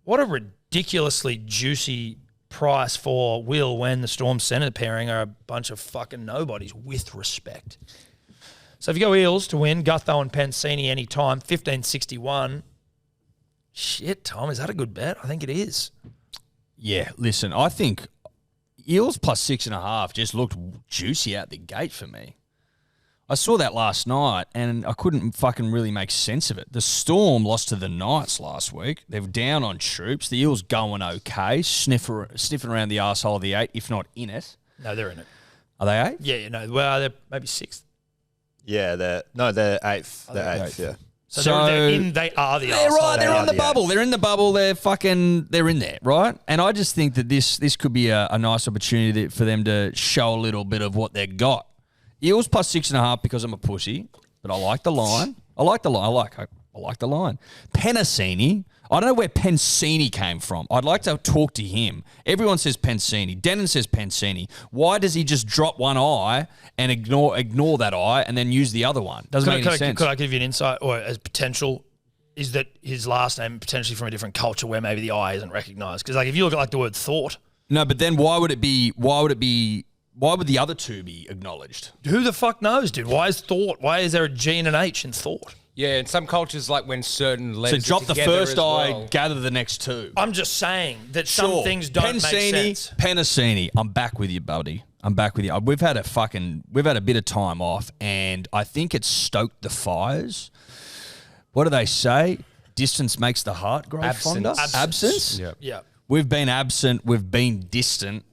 Speaker 1: What a ridiculously juicy price for Will when the Storm centre pairing are a bunch of fucking nobodies with respect. So if you go Eels to win, Gutho and Pensini anytime, $15.61. Shit, Tom, is that a good bet? I think it is.
Speaker 2: Yeah, listen, I think Eels plus 6.5 just looked juicy out the gate for me. I saw that last night and I couldn't fucking really make sense of it. The Storm lost to the Knights last week. They were down on troops. The Eels going okay, sniffing around the arsehole of the 8, if not in it.
Speaker 1: No, they're in it.
Speaker 2: Are they 8?
Speaker 1: Yeah, well, they're maybe 6th.
Speaker 4: Yeah, they're 8th. They're 8th, yeah.
Speaker 1: So they are the
Speaker 2: They're
Speaker 1: arsehole.
Speaker 2: right. They're on the
Speaker 4: the
Speaker 2: bubble. They're in the bubble. They're in there, right? And I just think that this could be a nice opportunity for them to show a little bit of what they've got. Eels plus 6.5 because I'm a pussy, but I like the line. I like I like the line. Penasini. I don't know where Pensini came from. I'd like to talk to him. Everyone says Pensini. Denon says Pensini. Why does he just drop one eye and ignore that eye and then use the other one? Doesn't make any sense.
Speaker 1: Could I give you an insight or as potential? Is that his last name potentially from a different culture where maybe the I isn't recognised? Because like if you look at like the word thought.
Speaker 2: No, but then why would the other two be acknowledged?
Speaker 1: Who the fuck knows, dude? Why is thought? Why is there a G and an H in thought?
Speaker 3: Yeah, in some cultures, like when certain letters
Speaker 2: So drop the first eye,
Speaker 3: well.
Speaker 2: gather the next two.
Speaker 1: I'm just saying that some things don't make sense.
Speaker 2: Penasini, I'm back with you, buddy. I'm back with you. We've had a bit of time off, and I think it's stoked the fires. What do they say? Distance makes the heart grow fonder. Absence.
Speaker 3: Yep.
Speaker 1: Yeah.
Speaker 2: We've been absent. We've been distant.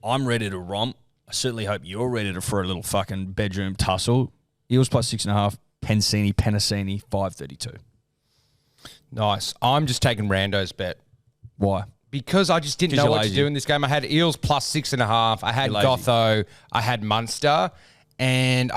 Speaker 2: I'm ready to romp. I certainly hope you're ready for a little fucking bedroom tussle. Eels plus 6.5. Penasini, 532.
Speaker 3: Nice. I'm just taking Randos bet.
Speaker 2: Why?
Speaker 3: Because I just didn't know what to do in this game. I had Eels plus 6.5. I had Gotho. I had Munster. And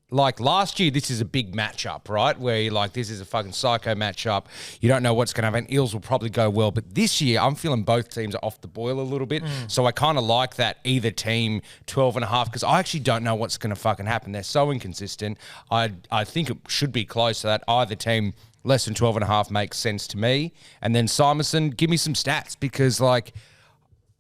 Speaker 3: like last year, this is a big matchup, right? Where you're like, this is a fucking psycho matchup. You don't know what's going to happen. Eels will probably go well. But this year, I'm feeling both teams are off the boil a little bit. So I kind of like that either team 12.5 because I actually don't know what's going to fucking happen. They're so inconsistent. I think it should be close to that. Either team less than 12.5 makes sense to me. And then Simonson, give me some stats because like,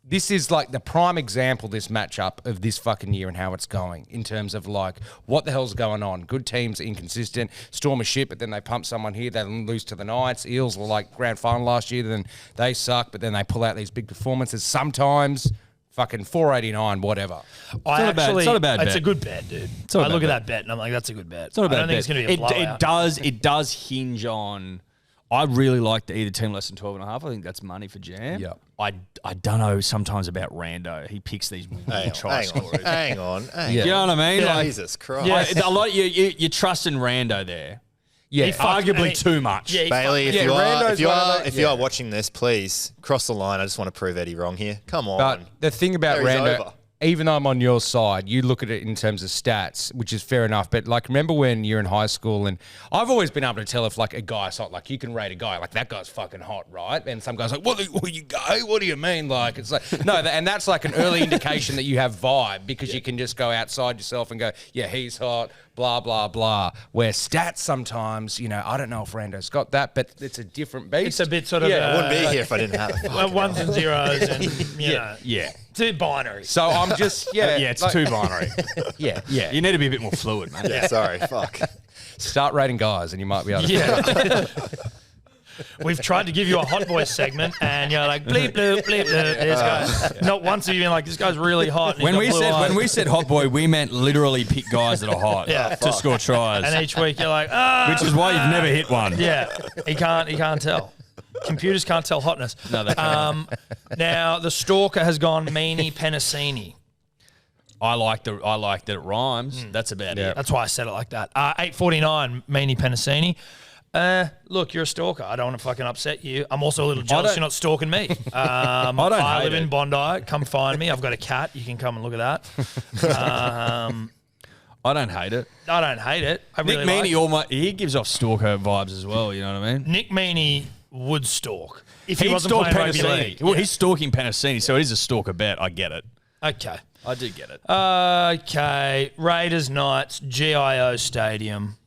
Speaker 3: this is like the prime example, this matchup of this fucking year and how it's going in terms of like what the hell's going on. Good teams are inconsistent. Storm a shit, but then they pump someone here. They lose to the Knights. Eels were like grand final last year. Then they suck, but then they pull out these big performances. Sometimes fucking 489, whatever.
Speaker 2: It's not a bad bet.
Speaker 1: It's a good bet, dude. I look at that bet and I'm like, that's a good bet.
Speaker 2: It's not a bad
Speaker 1: I don't think it's going to be a blowout.
Speaker 2: It does hinge on. I really like either team less than 12.5. I think that's money for Jam.
Speaker 3: Yeah.
Speaker 2: I don't know sometimes about Rando. He picks these try scorers.
Speaker 4: Hang on.
Speaker 2: You know what I mean?
Speaker 4: Yeah.
Speaker 2: Like,
Speaker 4: Jesus Christ.
Speaker 1: Yeah.
Speaker 2: a lot you trust in Rando there.
Speaker 3: Yeah,
Speaker 2: Arguably too much.
Speaker 1: Yeah,
Speaker 4: Bailey,
Speaker 3: Rando's
Speaker 4: if you are watching this, please cross the line. I just want to prove Eddie wrong here. Come on.
Speaker 3: But the thing about
Speaker 4: Gary's
Speaker 3: Rando,
Speaker 4: over.
Speaker 3: even though I'm on your side, you look at it in terms of stats, which is fair enough. But like, remember when you're in high school, and I've always been able to tell if like a guy's hot. Like you can rate a guy like that guy's fucking hot, right? And some guys like, what are you gay? What do you mean? Like it's like no, and that's like an early indication that you have vibe because you can just go outside yourself and go, yeah, he's hot. Blah, blah, blah. Where stats sometimes, I don't know if Rando's got that, but it's a different beast.
Speaker 1: It's a bit sort of...
Speaker 4: I wouldn't be here if I didn't have it.
Speaker 1: Ones and zeros and, you know.
Speaker 2: Yeah.
Speaker 1: Too binary.
Speaker 3: So I'm just,
Speaker 2: It's
Speaker 3: like-
Speaker 2: too binary.
Speaker 3: Yeah.
Speaker 2: You need to be a bit more fluid, man.
Speaker 4: Yeah, sorry. Fuck.
Speaker 3: Start rating guys and you might be able to.
Speaker 1: Yeah. We've tried to give you a hot boy segment, and you're like bleep bloop bleep bloop. This guy, not once have you been like, this guy's really hot. And
Speaker 2: When we said hot boy, we meant literally pick guys that are hot to score tries.
Speaker 1: and each week you're like,
Speaker 2: which is why you've never hit one.
Speaker 1: yeah, he can't tell. Computers can't tell hotness.
Speaker 2: No, they can't.
Speaker 1: Now the Stalker has gone Meanie Penasini.
Speaker 2: I like that it rhymes. That's about it.
Speaker 1: That's why I said it like that. 849 Meanie Penasini. Look, you're a stalker. I don't want to fucking upset you. I'm also a little jealous you're not stalking me. I live in Bondi. Come find me. I've got a cat. You can come and look at that.
Speaker 2: I don't hate it.
Speaker 1: I don't hate it. I really
Speaker 2: Nick Meaney,
Speaker 1: like it.
Speaker 2: he gives off stalker vibes as well. You know what I mean?
Speaker 1: Nick Meaney would stalk if he
Speaker 2: He'd
Speaker 1: wasn't
Speaker 2: stalk
Speaker 1: playing rugby
Speaker 2: Penasini.
Speaker 1: league.
Speaker 2: Well, he's stalking Penasini, so it is a stalker bet. I get it.
Speaker 1: Okay.
Speaker 2: I do get it.
Speaker 1: Okay. Raiders Knights, GIO Stadium.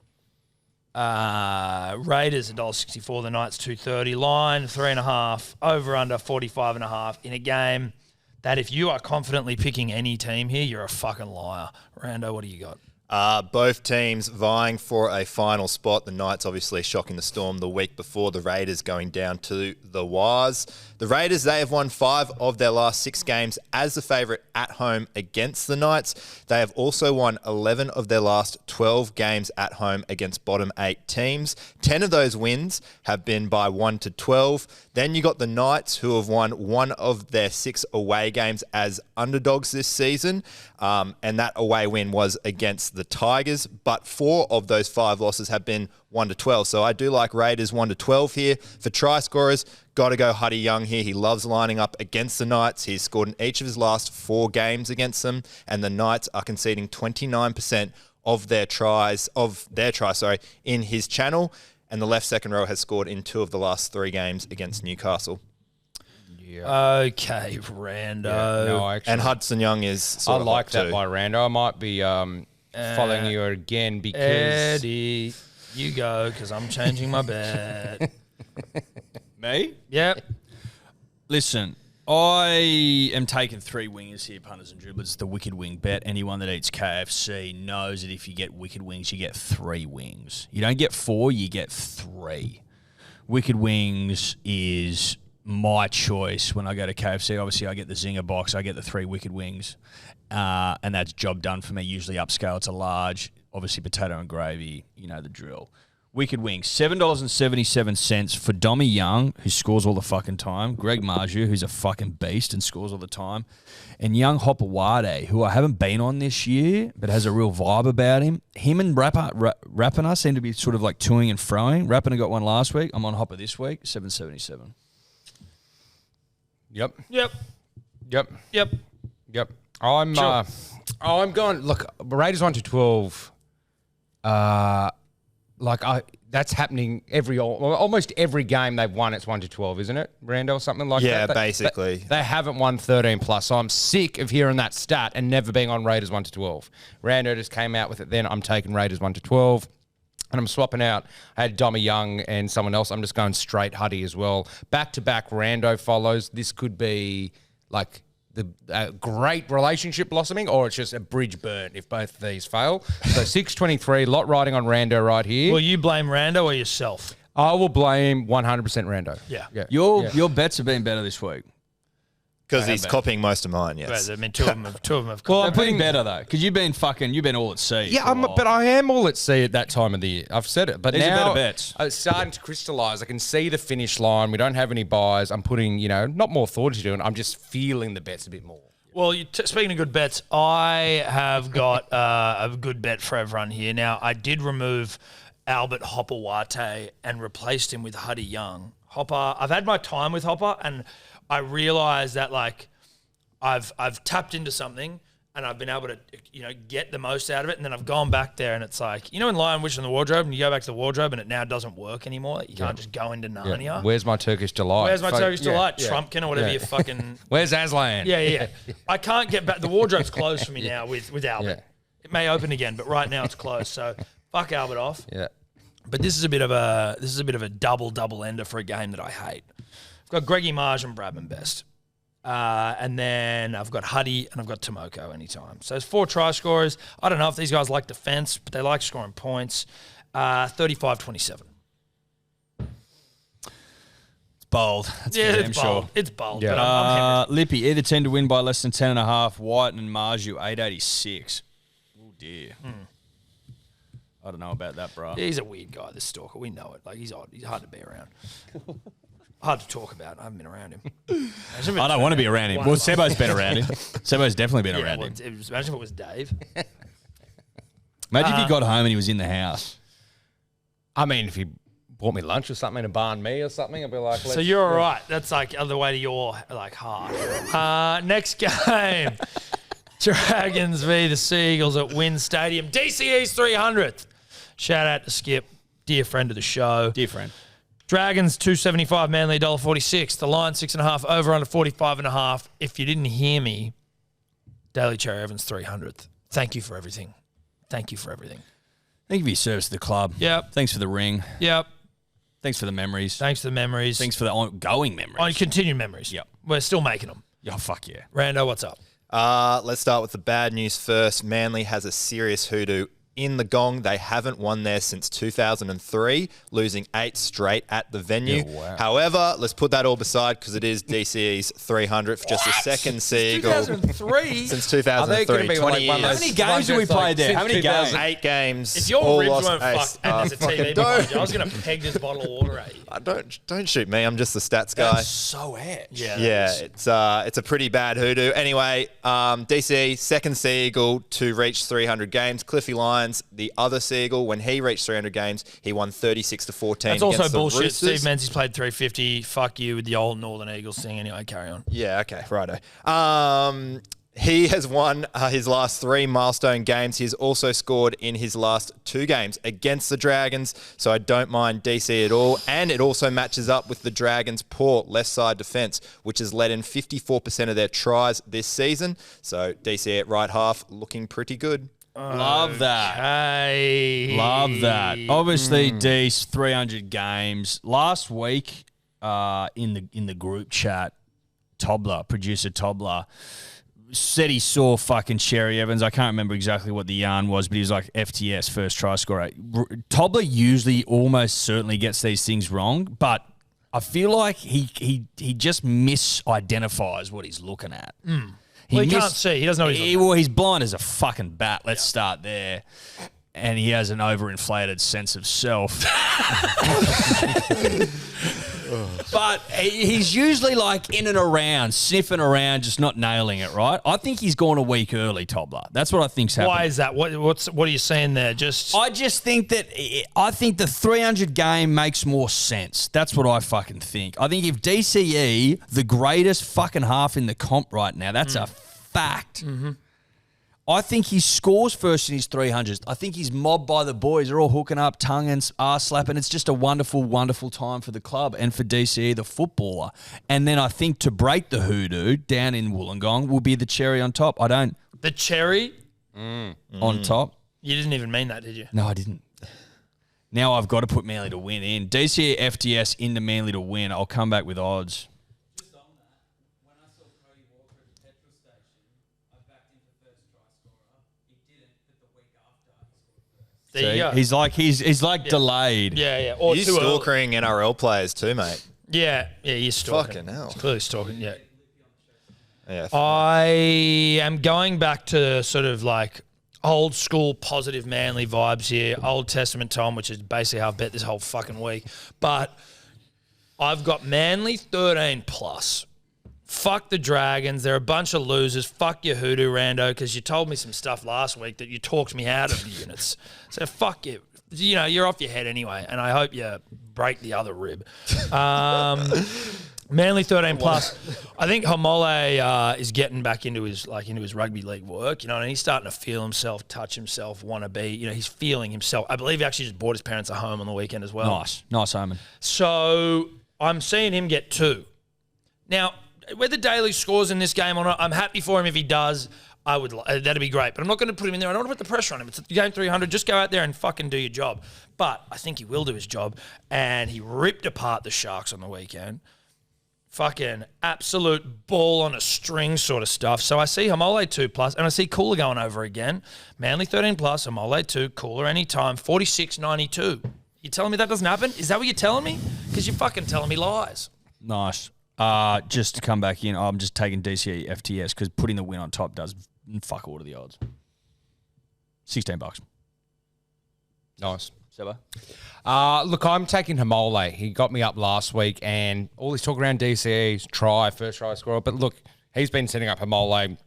Speaker 1: Raiders $1.64, the Knights $2.30. Line 3.5, over under 45.5 in a game that if you are confidently picking any team here, you're a fucking liar. Rando, what do you got?
Speaker 4: Both teams vying for a final spot. The Knights obviously shocking the Storm the week before. The Raiders going down to the Wars. The Raiders, they have won 5 of their last 6 games as the favourite at home against the Knights. They have also won 11 of their last 12 games at home against bottom 8 teams. 10 of those wins have been by 1 to 12. Then you got the Knights, who have won 1 of their 6 away games as underdogs this season. And that away win was against the Tigers. But 4 of those 5 losses have been 1 to 12. So I do like Raiders 1 to 12 here. For try scorers, got to go Huddy Young here. He loves lining up against the Knights. He's scored in each of his last 4 games against them. And the Knights are conceding 29% of their tries, in his channel. And the left second row has scored in 2 of the last 3 games against Newcastle.
Speaker 1: Okay, Rando.
Speaker 3: No, actually.
Speaker 4: And Hudson Young is sort
Speaker 3: I
Speaker 4: of
Speaker 3: like
Speaker 4: hot
Speaker 3: that
Speaker 4: too.
Speaker 3: by Rando. I might be following you again because...
Speaker 1: Eddie, you go, because I'm changing my bet.
Speaker 2: Me?
Speaker 1: Yep.
Speaker 2: Listen, I am taking 3 wingers here, punters and dribblers. The wicked wing bet. Anyone that eats KFC knows that if you get wicked wings, you get 3 wings. You don't get 4, you get 3. Wicked wings is my choice when I go to KFC. Obviously, I get the Zinger box. I get the 3 wicked wings, and that's job done for me. Usually upscale to large. Obviously, potato and gravy. You know the drill. Wicked wings, $7.77 for Dommy Young, who scores all the fucking time. Greg Marju, who's a fucking beast and scores all the time. And young Hopawade, who I haven't been on this year, but has a real vibe about him. Him and Rapiner seem to be sort of like toing and froing. Rapiner got one last week. I'm on Hopper this week, $7.77.
Speaker 3: Yep.
Speaker 1: Yep.
Speaker 3: Yep.
Speaker 1: Yep.
Speaker 3: Yep. I'm going. Look, Raiders 1 to 12. That's happening almost every game they've won. It's 1 to 12, isn't it, Randall? Something like that.
Speaker 4: Yeah, basically.
Speaker 3: They haven't won 13 plus. So I'm sick of hearing that stat and never being on Raiders 1 to 12. Rando just came out with it. Then I'm taking Raiders 1 to 12. And I'm swapping out. I had Dommy Young and someone else. I'm just going straight Huddy as well. Back-to-back Rando follows. This could be like the great relationship blossoming, or it's just a bridge burnt if both of these fail. So 6.23, lot riding on Rando right here.
Speaker 1: Will you blame Rando or yourself?
Speaker 3: I will blame 100% Rando.
Speaker 1: Yeah.
Speaker 2: Your bets have been better this week.
Speaker 4: Because he's copying most of mine, yes.
Speaker 1: I mean, two of them have
Speaker 2: Well,
Speaker 1: come.
Speaker 2: I'm putting better though, because you've been all at sea.
Speaker 3: Yeah, but I am all at sea at that time of the year. I've said it, but
Speaker 2: These are
Speaker 3: now
Speaker 2: better bets.
Speaker 3: It's starting to crystallise. I can see the finish line. We don't have any buys. I'm putting, not more thought into it. I'm just feeling the bets a bit more.
Speaker 1: Well, speaking of good bets, I have got a good bet for everyone here. Now, I did remove Albert Hopawate and replaced him with Huddy Young. Hopper, I've had my time with Hopper, and I realised that I've tapped into something and I've been able to get the most out of it, and then I've gone back there and it's like, in Lion, Witch and the Wardrobe, and you go back to the wardrobe and it now doesn't work anymore. You can't just go into Narnia.
Speaker 3: Yeah. Where's my Turkish delight?
Speaker 1: Where's my Turkish delight?
Speaker 3: Yeah.
Speaker 1: Trumpkin or whatever you fucking...
Speaker 3: Where's Aslan?
Speaker 1: Yeah. I can't get back. The wardrobe's closed for me now with Albert.
Speaker 3: Yeah.
Speaker 1: It may open again, but right now it's closed. So fuck Albert off.
Speaker 3: Yeah.
Speaker 1: But this is a bit of a double ender for a game that I hate. I've got Greggy Marge and Bradman Best. And then I've got Huddy and I've got Tomoko anytime. So there's 4 try scorers. I don't know if these guys like defense, but they like scoring points. 35-27.
Speaker 2: It's bold. That's for damn
Speaker 1: it's bold.
Speaker 2: sure.
Speaker 1: It's bold.
Speaker 3: Yeah.
Speaker 1: But I'm hemorrhaging.
Speaker 2: Lippy, either 10 to win by less than 10.5. White and Marju, 8.86. Oh, dear. I don't know about that, bro.
Speaker 1: He's a weird guy, this Stalker. We know it. He's odd. He's hard to be around. Hard to talk about. I haven't been around him.
Speaker 2: I don't want to be around him. Well, Sebo's been around him. Sebo's definitely been around him.
Speaker 1: Imagine if it was Dave.
Speaker 2: Imagine if he got home and he was in the house.
Speaker 3: I mean, if he bought me lunch or something to barn me or something, I'd be like,
Speaker 1: So you're all right. That's like on the way to your heart. Next game. Dragons v the Seagulls at Wynn Stadium. DCE's 300th. Shout out to Skip, dear friend of the show.
Speaker 2: Dear friend.
Speaker 1: Dragons 275, Manly $1.46. The line 6.5, over under 45.5. If you didn't hear me, Daly Cherry Evans 300th. Thank you for everything. Thank you for everything.
Speaker 2: Thank you for your service to the club.
Speaker 1: Yep.
Speaker 2: Thanks for the ring.
Speaker 1: Yep.
Speaker 2: Thanks for the memories.
Speaker 1: Thanks for the memories.
Speaker 2: Thanks for the ongoing memories.
Speaker 1: On continued memories.
Speaker 2: Yep.
Speaker 1: We're still making them.
Speaker 2: Oh, fuck yeah.
Speaker 1: Rando, what's up?
Speaker 4: Let's start with the bad news first. Manly has a serious hoodoo in the gong. They haven't won there since 2003, losing 8 straight at the venue.
Speaker 3: Yeah, wow.
Speaker 4: However, let's put that all beside because it is DCE's 300th, just a second Seagull.
Speaker 1: 2003?
Speaker 4: Since
Speaker 3: Are they
Speaker 4: 2003,
Speaker 3: going to be
Speaker 4: 20
Speaker 3: like one of
Speaker 4: years.
Speaker 3: those
Speaker 2: How many games have we
Speaker 3: ones that's
Speaker 2: played there?
Speaker 3: since
Speaker 2: How many games?
Speaker 3: 2000?
Speaker 4: 8 games.
Speaker 1: If your
Speaker 4: all
Speaker 1: ribs
Speaker 4: lost
Speaker 1: weren't
Speaker 4: ace.
Speaker 1: fucked and there's a TV behind you, I was going to peg this bottle of water at you.
Speaker 4: Don't shoot me. I'm just the stats guy.
Speaker 2: So edge.
Speaker 1: Yeah.
Speaker 4: It's a pretty bad hoodoo. Anyway, DCE, second Seagull to reach 300 games. Cliffy Lyons, the other Seagull, when he reached 300 games, he won 36-14.
Speaker 1: That's also
Speaker 4: against the
Speaker 1: bullshit.
Speaker 4: Roosters.
Speaker 1: Steve Menzies played 350. Fuck you with the old Northern Eagles thing. Anyway, carry on.
Speaker 4: Yeah, okay, righto. He has won his last 3 milestone games. He's also scored in his last 2 games against the Dragons, so I don't mind DC at all. And it also matches up with the Dragons' poor left side defence, which has let in 54% of their tries this season. So DC at right half looking pretty good.
Speaker 2: Love that.
Speaker 1: Hey.
Speaker 2: Love that. Obviously, Deece, 300 games. Last week in the group chat, producer Tobler, said he saw fucking Sherry Evans. I can't remember exactly what the yarn was, but he was like FTS, first try scorer. Tobler usually almost certainly gets these things wrong, but I feel like he just misidentifies what he's looking at.
Speaker 1: He can't see. He doesn't know what he's
Speaker 2: Well, he's blind as a fucking bat. Let's start there. And he has an overinflated sense of self. But he's usually like in and around, sniffing around, just not nailing it, right? I think he's gone a week early, Tobler. That's what I think's happening.
Speaker 1: Why is that? What are you saying there?
Speaker 2: I just think that the 300 game makes more sense. That's what I fucking think. I think if DCE, the greatest fucking half in the comp right now, that's a fact. Mm-hmm. I think he scores first in his 300s. I think he's mobbed by the boys. They're all hooking up, tongue and arse slapping. It's just a wonderful, wonderful time for the club and for DCE, the footballer. And then I think to break the hoodoo down in Wollongong will be the cherry on top.
Speaker 1: The cherry?
Speaker 2: On top.
Speaker 1: You didn't even mean that, did you?
Speaker 2: No, I didn't. Now I've got to put Manly to win in. DCE FTS into Manly to win. I'll come back with odds.
Speaker 1: There you go.
Speaker 2: He's like delayed.
Speaker 1: Yeah. Or
Speaker 4: You're stalkering NRL players too, mate.
Speaker 1: Yeah, you're stalking.
Speaker 4: Fucking hell.
Speaker 1: He's clearly stalking, yeah.
Speaker 4: Yeah.
Speaker 1: I am going back to sort of like old school positive Manly vibes here. Old Testament Tom, which is basically how I've bet this whole fucking week. But I've got Manly 13 plus. Fuck the Dragons. They're a bunch of losers. Fuck your hoodoo, Rando, because you told me some stuff last week that you talked me out of the units. So fuck you. You know, you're off your head anyway, and I hope you break the other rib. Manly 13 plus. I think Homole is getting back into his rugby league work. You know, and he's starting to feel himself, touch himself, want to be. You know, he's feeling himself. I believe he actually just bought his parents a home on the weekend as well.
Speaker 2: Nice, Omen.
Speaker 1: So I'm seeing him get 2. Now, whether Daly scores in this game or not, I'm happy for him if he does. That'd be great. But I'm not going to put him in there. I don't want to put the pressure on him. It's game 300. Just go out there and fucking do your job. But I think he will do his job. And he ripped apart the Sharks on the weekend. Fucking absolute ball on a string sort of stuff. So I see Homole 2 plus, and I see Cooler going over again. Manly 13 plus, Homole 2, Cooler anytime, 46.92. You telling me that doesn't happen? Is that what you're telling me? Because you're fucking telling me lies.
Speaker 2: Nice. Just to come back in, I'm just taking DCE FTS because putting the win on top does fuck all to the odds. $16.
Speaker 3: Nice.
Speaker 2: Seba?
Speaker 3: Look, I'm taking Homole. He got me up last week, and all this talk around DCE's first try scorer. But look, he's been setting up Homole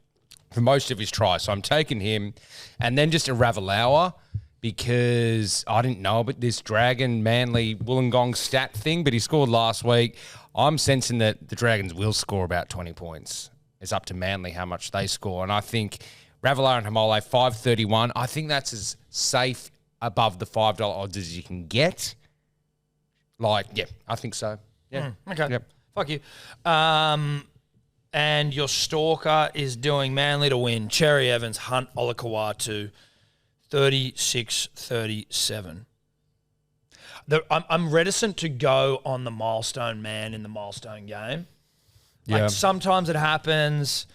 Speaker 3: for most of his tries, so I'm taking him. And then just a Ravalawa, because I didn't know about this Dragon Manly Wollongong stat thing, but he scored last week. I'm sensing that the Dragons will score about 20 points. It's up to Manly how much they score. And I think Ravalawa and Homole, 5.31. I think that's as safe above the $5 odds as you can get. I think so. Yeah.
Speaker 1: Okay.
Speaker 3: Yep.
Speaker 1: Fuck you. And your stalker is doing Manly to win. Cherry Evans, Hunt Olakau'atu, 36-37. I'm reticent to go on the milestone man in the milestone game.
Speaker 3: Yeah.
Speaker 1: Like sometimes it happens,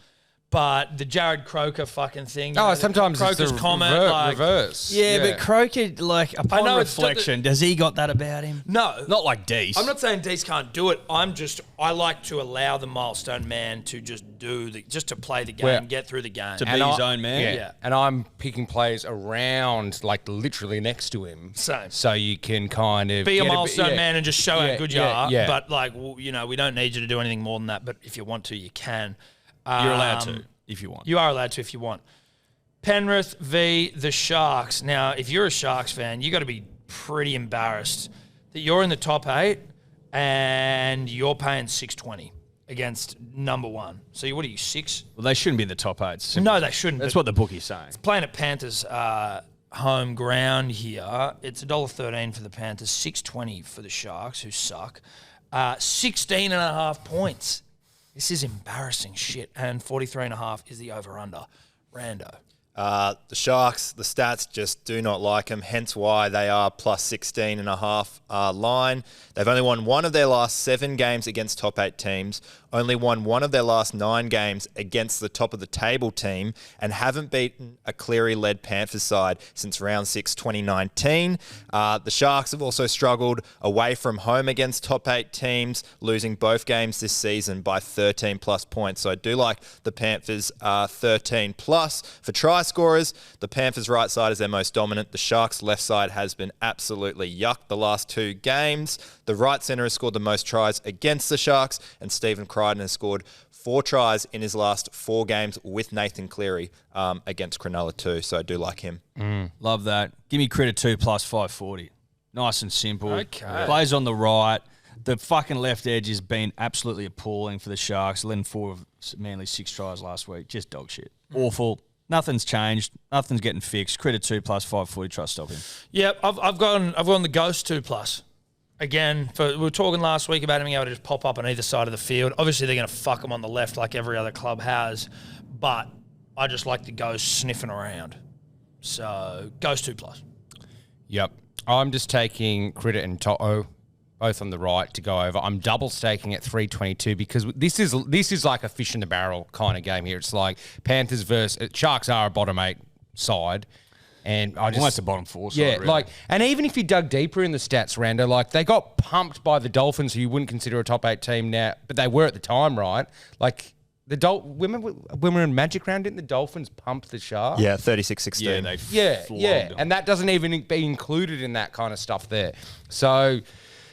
Speaker 1: but the Jared Croker fucking thing.
Speaker 3: Sometimes
Speaker 1: Croker's
Speaker 3: it's the
Speaker 1: comment,
Speaker 3: reverse.
Speaker 2: Yeah, but Croker, upon
Speaker 1: know it's
Speaker 2: reflection, has he got that about him?
Speaker 1: No.
Speaker 2: Not like Deece.
Speaker 1: I'm not saying Deece can't do it. I like to allow the milestone man to just to play the game, get through the game.
Speaker 2: To be his own man?
Speaker 1: Yeah.
Speaker 3: And I'm picking players around, literally next to him.
Speaker 1: Same.
Speaker 3: So you can kind of
Speaker 1: Be a milestone man and just show how good you are.
Speaker 3: Yeah.
Speaker 1: But, we don't need you to do anything more than that. But if you want to, you can.
Speaker 2: You're allowed to, if you want.
Speaker 1: You are allowed to if you want. Penrith v. the Sharks. Now, if you're a Sharks fan, you got to be pretty embarrassed that you're in the top 8 and you're paying $6.20. against number one. So what are you, 6?
Speaker 2: Well, they shouldn't be in the top 8.
Speaker 1: No, they shouldn't.
Speaker 2: That's what the bookie's saying.
Speaker 1: Playing at Panthers home ground here, it's $1.13 for the Panthers, $6.20 for the Sharks, who suck. 16.5 points. This is embarrassing shit. And 43.5 is the over-under. Rando.
Speaker 4: The Sharks, the stats just do not like them, hence why they are plus 16.5 line. They've only won one of their last 7 games against top 8 teams, only won one of their last 9 games against the top of the table team, and haven't beaten a Cleary-led Panthers side since round 6 2019. The Sharks have also struggled away from home against top 8 teams, losing both games this season by 13 plus points. So I do like the Panthers 13 plus. For try scorers, the Panthers' right side is their most dominant. The Sharks' left side has been absolutely yuck the last 2 games. The right centre has scored the most tries against the Sharks, and Stephen Crichton has scored 4 tries in his last 4 games with Nathan Cleary against Cronulla too. So I do like him.
Speaker 2: Love that. Give me Critter 2 plus 540. Nice and simple.
Speaker 1: Okay.
Speaker 2: Plays on the right. The fucking left edge has been absolutely appalling for the Sharks. Letting 4 of Manly's 6 tries last week. Just dog shit. Awful. Nothing's changed. Nothing's getting fixed. Critter 2 plus 540. Try to stop him.
Speaker 1: Yep, I've gone the Ghost 2 plus. Again, we were talking last week about him being able to just pop up on either side of the field. Obviously, they're going to fuck him on the left like every other club has, but I just like the Ghost sniffing around. So, Ghost 2 plus.
Speaker 3: Yep. I'm just taking Critter and To'o, both on the right, to go over. I'm double staking at 322 because this is like a fish in the barrel kind of game here. It's like Panthers versus Sharks are a bottom 8 side. And I just
Speaker 2: Almost a bottom 4 side,
Speaker 3: yeah,
Speaker 2: really.
Speaker 3: like, and even if you dug deeper in the stats, Rando, like they got pumped by the Dolphins, who you wouldn't consider a top 8 team now, but they were at the time, right? Like remember when we were in Magic Round, didn't the Dolphins pump the Sharks?
Speaker 4: Yeah, 36-16.
Speaker 2: Yeah, they flogged them.
Speaker 3: And that doesn't even be included in that kind of stuff there. So,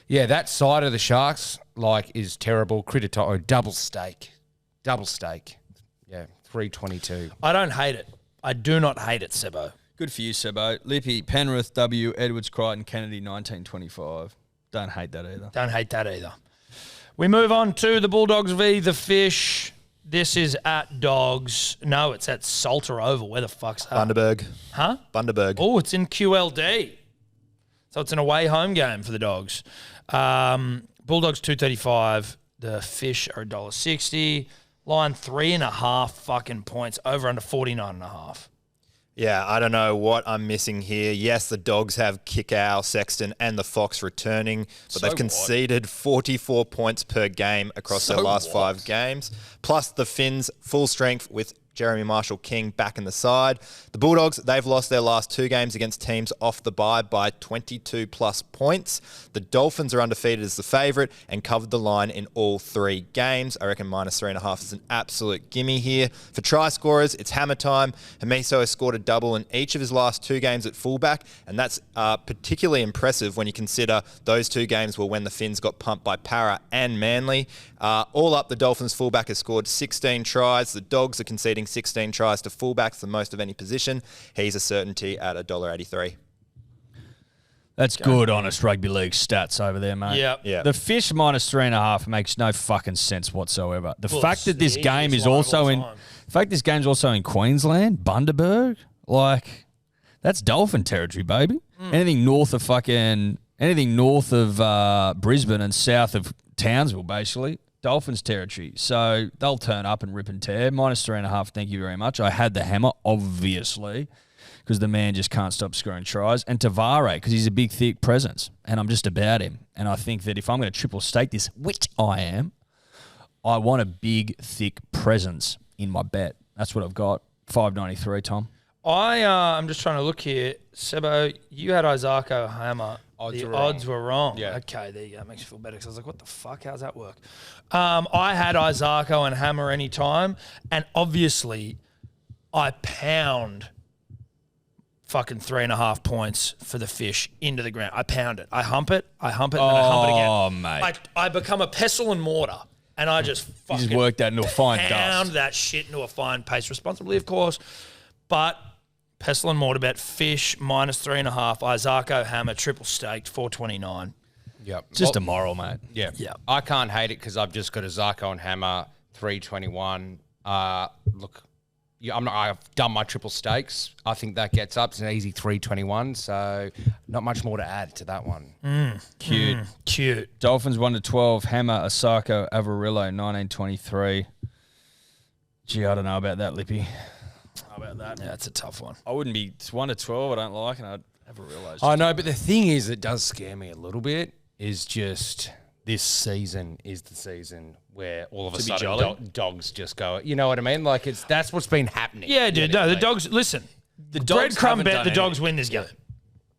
Speaker 3: yeah, that side of the Sharks like is terrible. Critter To'o, double stake. Yeah, 322.
Speaker 1: I don't hate it. I do not hate it, Sebo.
Speaker 2: Good for you, Sebo. Lippy, Penrith, W, Edwards, Crichton, Kennedy, 1925. Don't hate that either.
Speaker 1: Don't hate that either. We move on to the Bulldogs v. the Fish. This is at Dogs. No, it's at Salter Oval. Where the fuck's that?
Speaker 4: Bundaberg.
Speaker 1: Huh?
Speaker 4: Bundaberg.
Speaker 1: Oh, it's in QLD. So it's an away home game for the Dogs. Bulldogs $2.35. The Fish are $1.60. Line 3.5 fucking points. Over under 49.5.
Speaker 4: Yeah, I don't know what I'm missing here. Yes, the Dogs have Kickow, Sexton, and the Fox returning, but they've conceded 44 points per game across their last 5 games. Plus the Finns, full strength with Jeremy Marshall-King back in the side. The Bulldogs, they've lost their last 2 games against teams off the bye by 22 plus points. The Dolphins are undefeated as the favourite and covered the line in all 3 games. I reckon minus 3.5 is an absolute gimme here. For try scorers, it's hammer time. Hamiso has scored a double in each of his last 2 games at fullback, and that's particularly impressive when you consider those 2 games were when the Finns got pumped by Para and Manly. All up, the Dolphins fullback has scored 16 tries. The Dogs are conceding 16 tries to fullbacks, the most of any position. He's a certainty at $1.83.
Speaker 2: That's good, honest rugby league stats over there, mate.
Speaker 1: Yeah.
Speaker 2: The Fish minus 3.5 makes no fucking sense whatsoever. The fact that this game is also in, the fact this game's also in Queensland, Bundaberg, like that's Dolphin territory, baby. Anything north of Brisbane and south of Townsville, basically. Dolphins territory. So they'll turn up and rip and tear. Minus 3.5, thank you very much. I had the hammer, obviously, because the man just can't stop scoring tries. And Tavare, because he's a big, thick presence. And I'm just about him. And I think that if I'm going to triple stake this, which I am, I want a big, thick presence in my bet. That's what I've got. $5.93, Tom.
Speaker 1: I'm just trying to look here. Sebo, you had Isako hammer. Odds were wrong.
Speaker 3: Yeah.
Speaker 1: Okay, there you go. That makes you feel better because I was like, what the fuck? How's that work? I had Isako and hammer anytime, and obviously I pound fucking 3.5 points for the Fish into the ground. I pound it. I hump it, and then I hump it again.
Speaker 2: Oh, mate.
Speaker 1: I become a pestle and mortar, and I just fucking
Speaker 2: You just work that into a fine
Speaker 1: pound
Speaker 2: dust.
Speaker 1: that shit into a fine paste responsibly, of course, but pestle and mortar bet Fish minus 3.5, Isako hammer triple staked 429.
Speaker 3: Yep.
Speaker 2: It's just a moral, mate.
Speaker 3: Yeah.
Speaker 1: Yeah.
Speaker 3: I can't hate it because I've just got a Zarko and Hammer 321. Look, I've done my triple stakes. I think that gets up. It's an easy 321. So not much more to add to that one.
Speaker 2: Cute. Dolphins 1-12. Hammer, Osako, Avarillo 1923. Gee, I don't know about that, Lippy.
Speaker 1: How about that? Yeah, it's a tough one.
Speaker 2: I wouldn't be. It's 1-12. I don't like, and I'd Avarillo.
Speaker 3: I know, but the thing is, it does scare me a little bit. Is just this season is the season where all of a sudden dogs just go. You know what I mean? Like that's what's been happening.
Speaker 1: Yeah, dude. No, the dogs. Listen, the
Speaker 2: dogs
Speaker 1: breadcrumb
Speaker 2: haven't
Speaker 1: bet.
Speaker 2: done
Speaker 1: The dogs
Speaker 2: anything.
Speaker 1: win this game.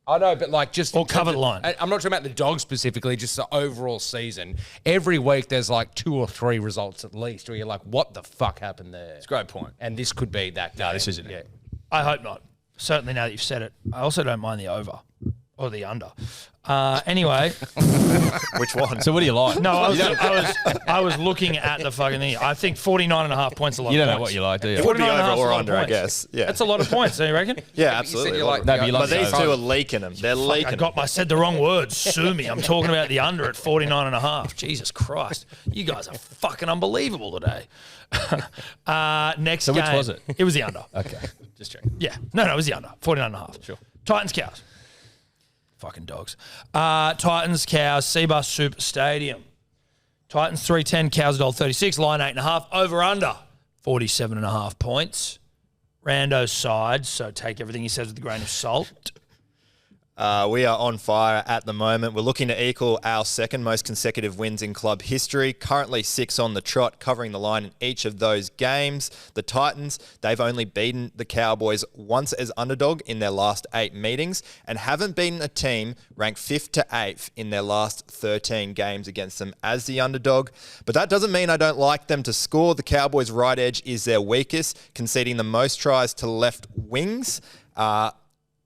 Speaker 3: I know, but like just
Speaker 1: Or
Speaker 3: in terms
Speaker 1: cover the
Speaker 3: of-
Speaker 1: line.
Speaker 3: I'm not talking about the dogs specifically, just the overall season. Every week there's like 2 or 3 results at least where you're like, what the fuck happened there?
Speaker 2: It's a great point.
Speaker 3: And this could be that.
Speaker 2: No,
Speaker 3: game.
Speaker 2: this isn't
Speaker 3: Yeah.
Speaker 2: it.
Speaker 1: I hope not. Certainly now that you've said it. I also don't mind the over or the under. Anyway,
Speaker 4: Which one?
Speaker 2: So what do you like?
Speaker 1: no, I was looking at the fucking thing. I think 49.5 points a lot.
Speaker 2: You don't
Speaker 1: of
Speaker 2: know
Speaker 1: points.
Speaker 2: what you like, do you?
Speaker 4: It would be
Speaker 1: 49.5
Speaker 4: over
Speaker 1: is a
Speaker 4: or
Speaker 1: lot of
Speaker 4: under, I
Speaker 1: points.
Speaker 4: guess. Yeah.
Speaker 1: That's a lot of points, don't you reckon?
Speaker 4: Yeah,
Speaker 3: But you said
Speaker 4: absolutely.
Speaker 3: you like
Speaker 2: No, but you like
Speaker 4: But these
Speaker 2: the
Speaker 4: two
Speaker 2: over.
Speaker 4: are leaking them. They're
Speaker 1: Fuck,
Speaker 4: leaking them.
Speaker 1: I said the wrong words. Sue me. I'm talking about the under at 49.5. Jesus Christ. You guys are fucking unbelievable today. Next
Speaker 2: So which
Speaker 1: game.
Speaker 2: was it?
Speaker 1: It was the under.
Speaker 2: Okay, just checking.
Speaker 1: Yeah. No, it was the under. 49.5.
Speaker 2: Sure.
Speaker 1: Titans, Cows. Fucking dogs. Titans, Cows, Seabus Super Stadium. Titans 310, Cows $1.36, line 8.5, over under 47.5 points. Randos side, so take everything he says with a grain of salt.
Speaker 4: We are on fire at the moment. We're looking to equal our second most consecutive wins in club history. Currently 6 on the trot, covering the line in each of those games. The Titans, they've only beaten the Cowboys once as underdog in their last 8 meetings and haven't beaten a team ranked 5th to 8th in their last 13 games against them as the underdog. But that doesn't mean I don't like them to score. The Cowboys' right edge is their weakest, conceding the most tries to left wings.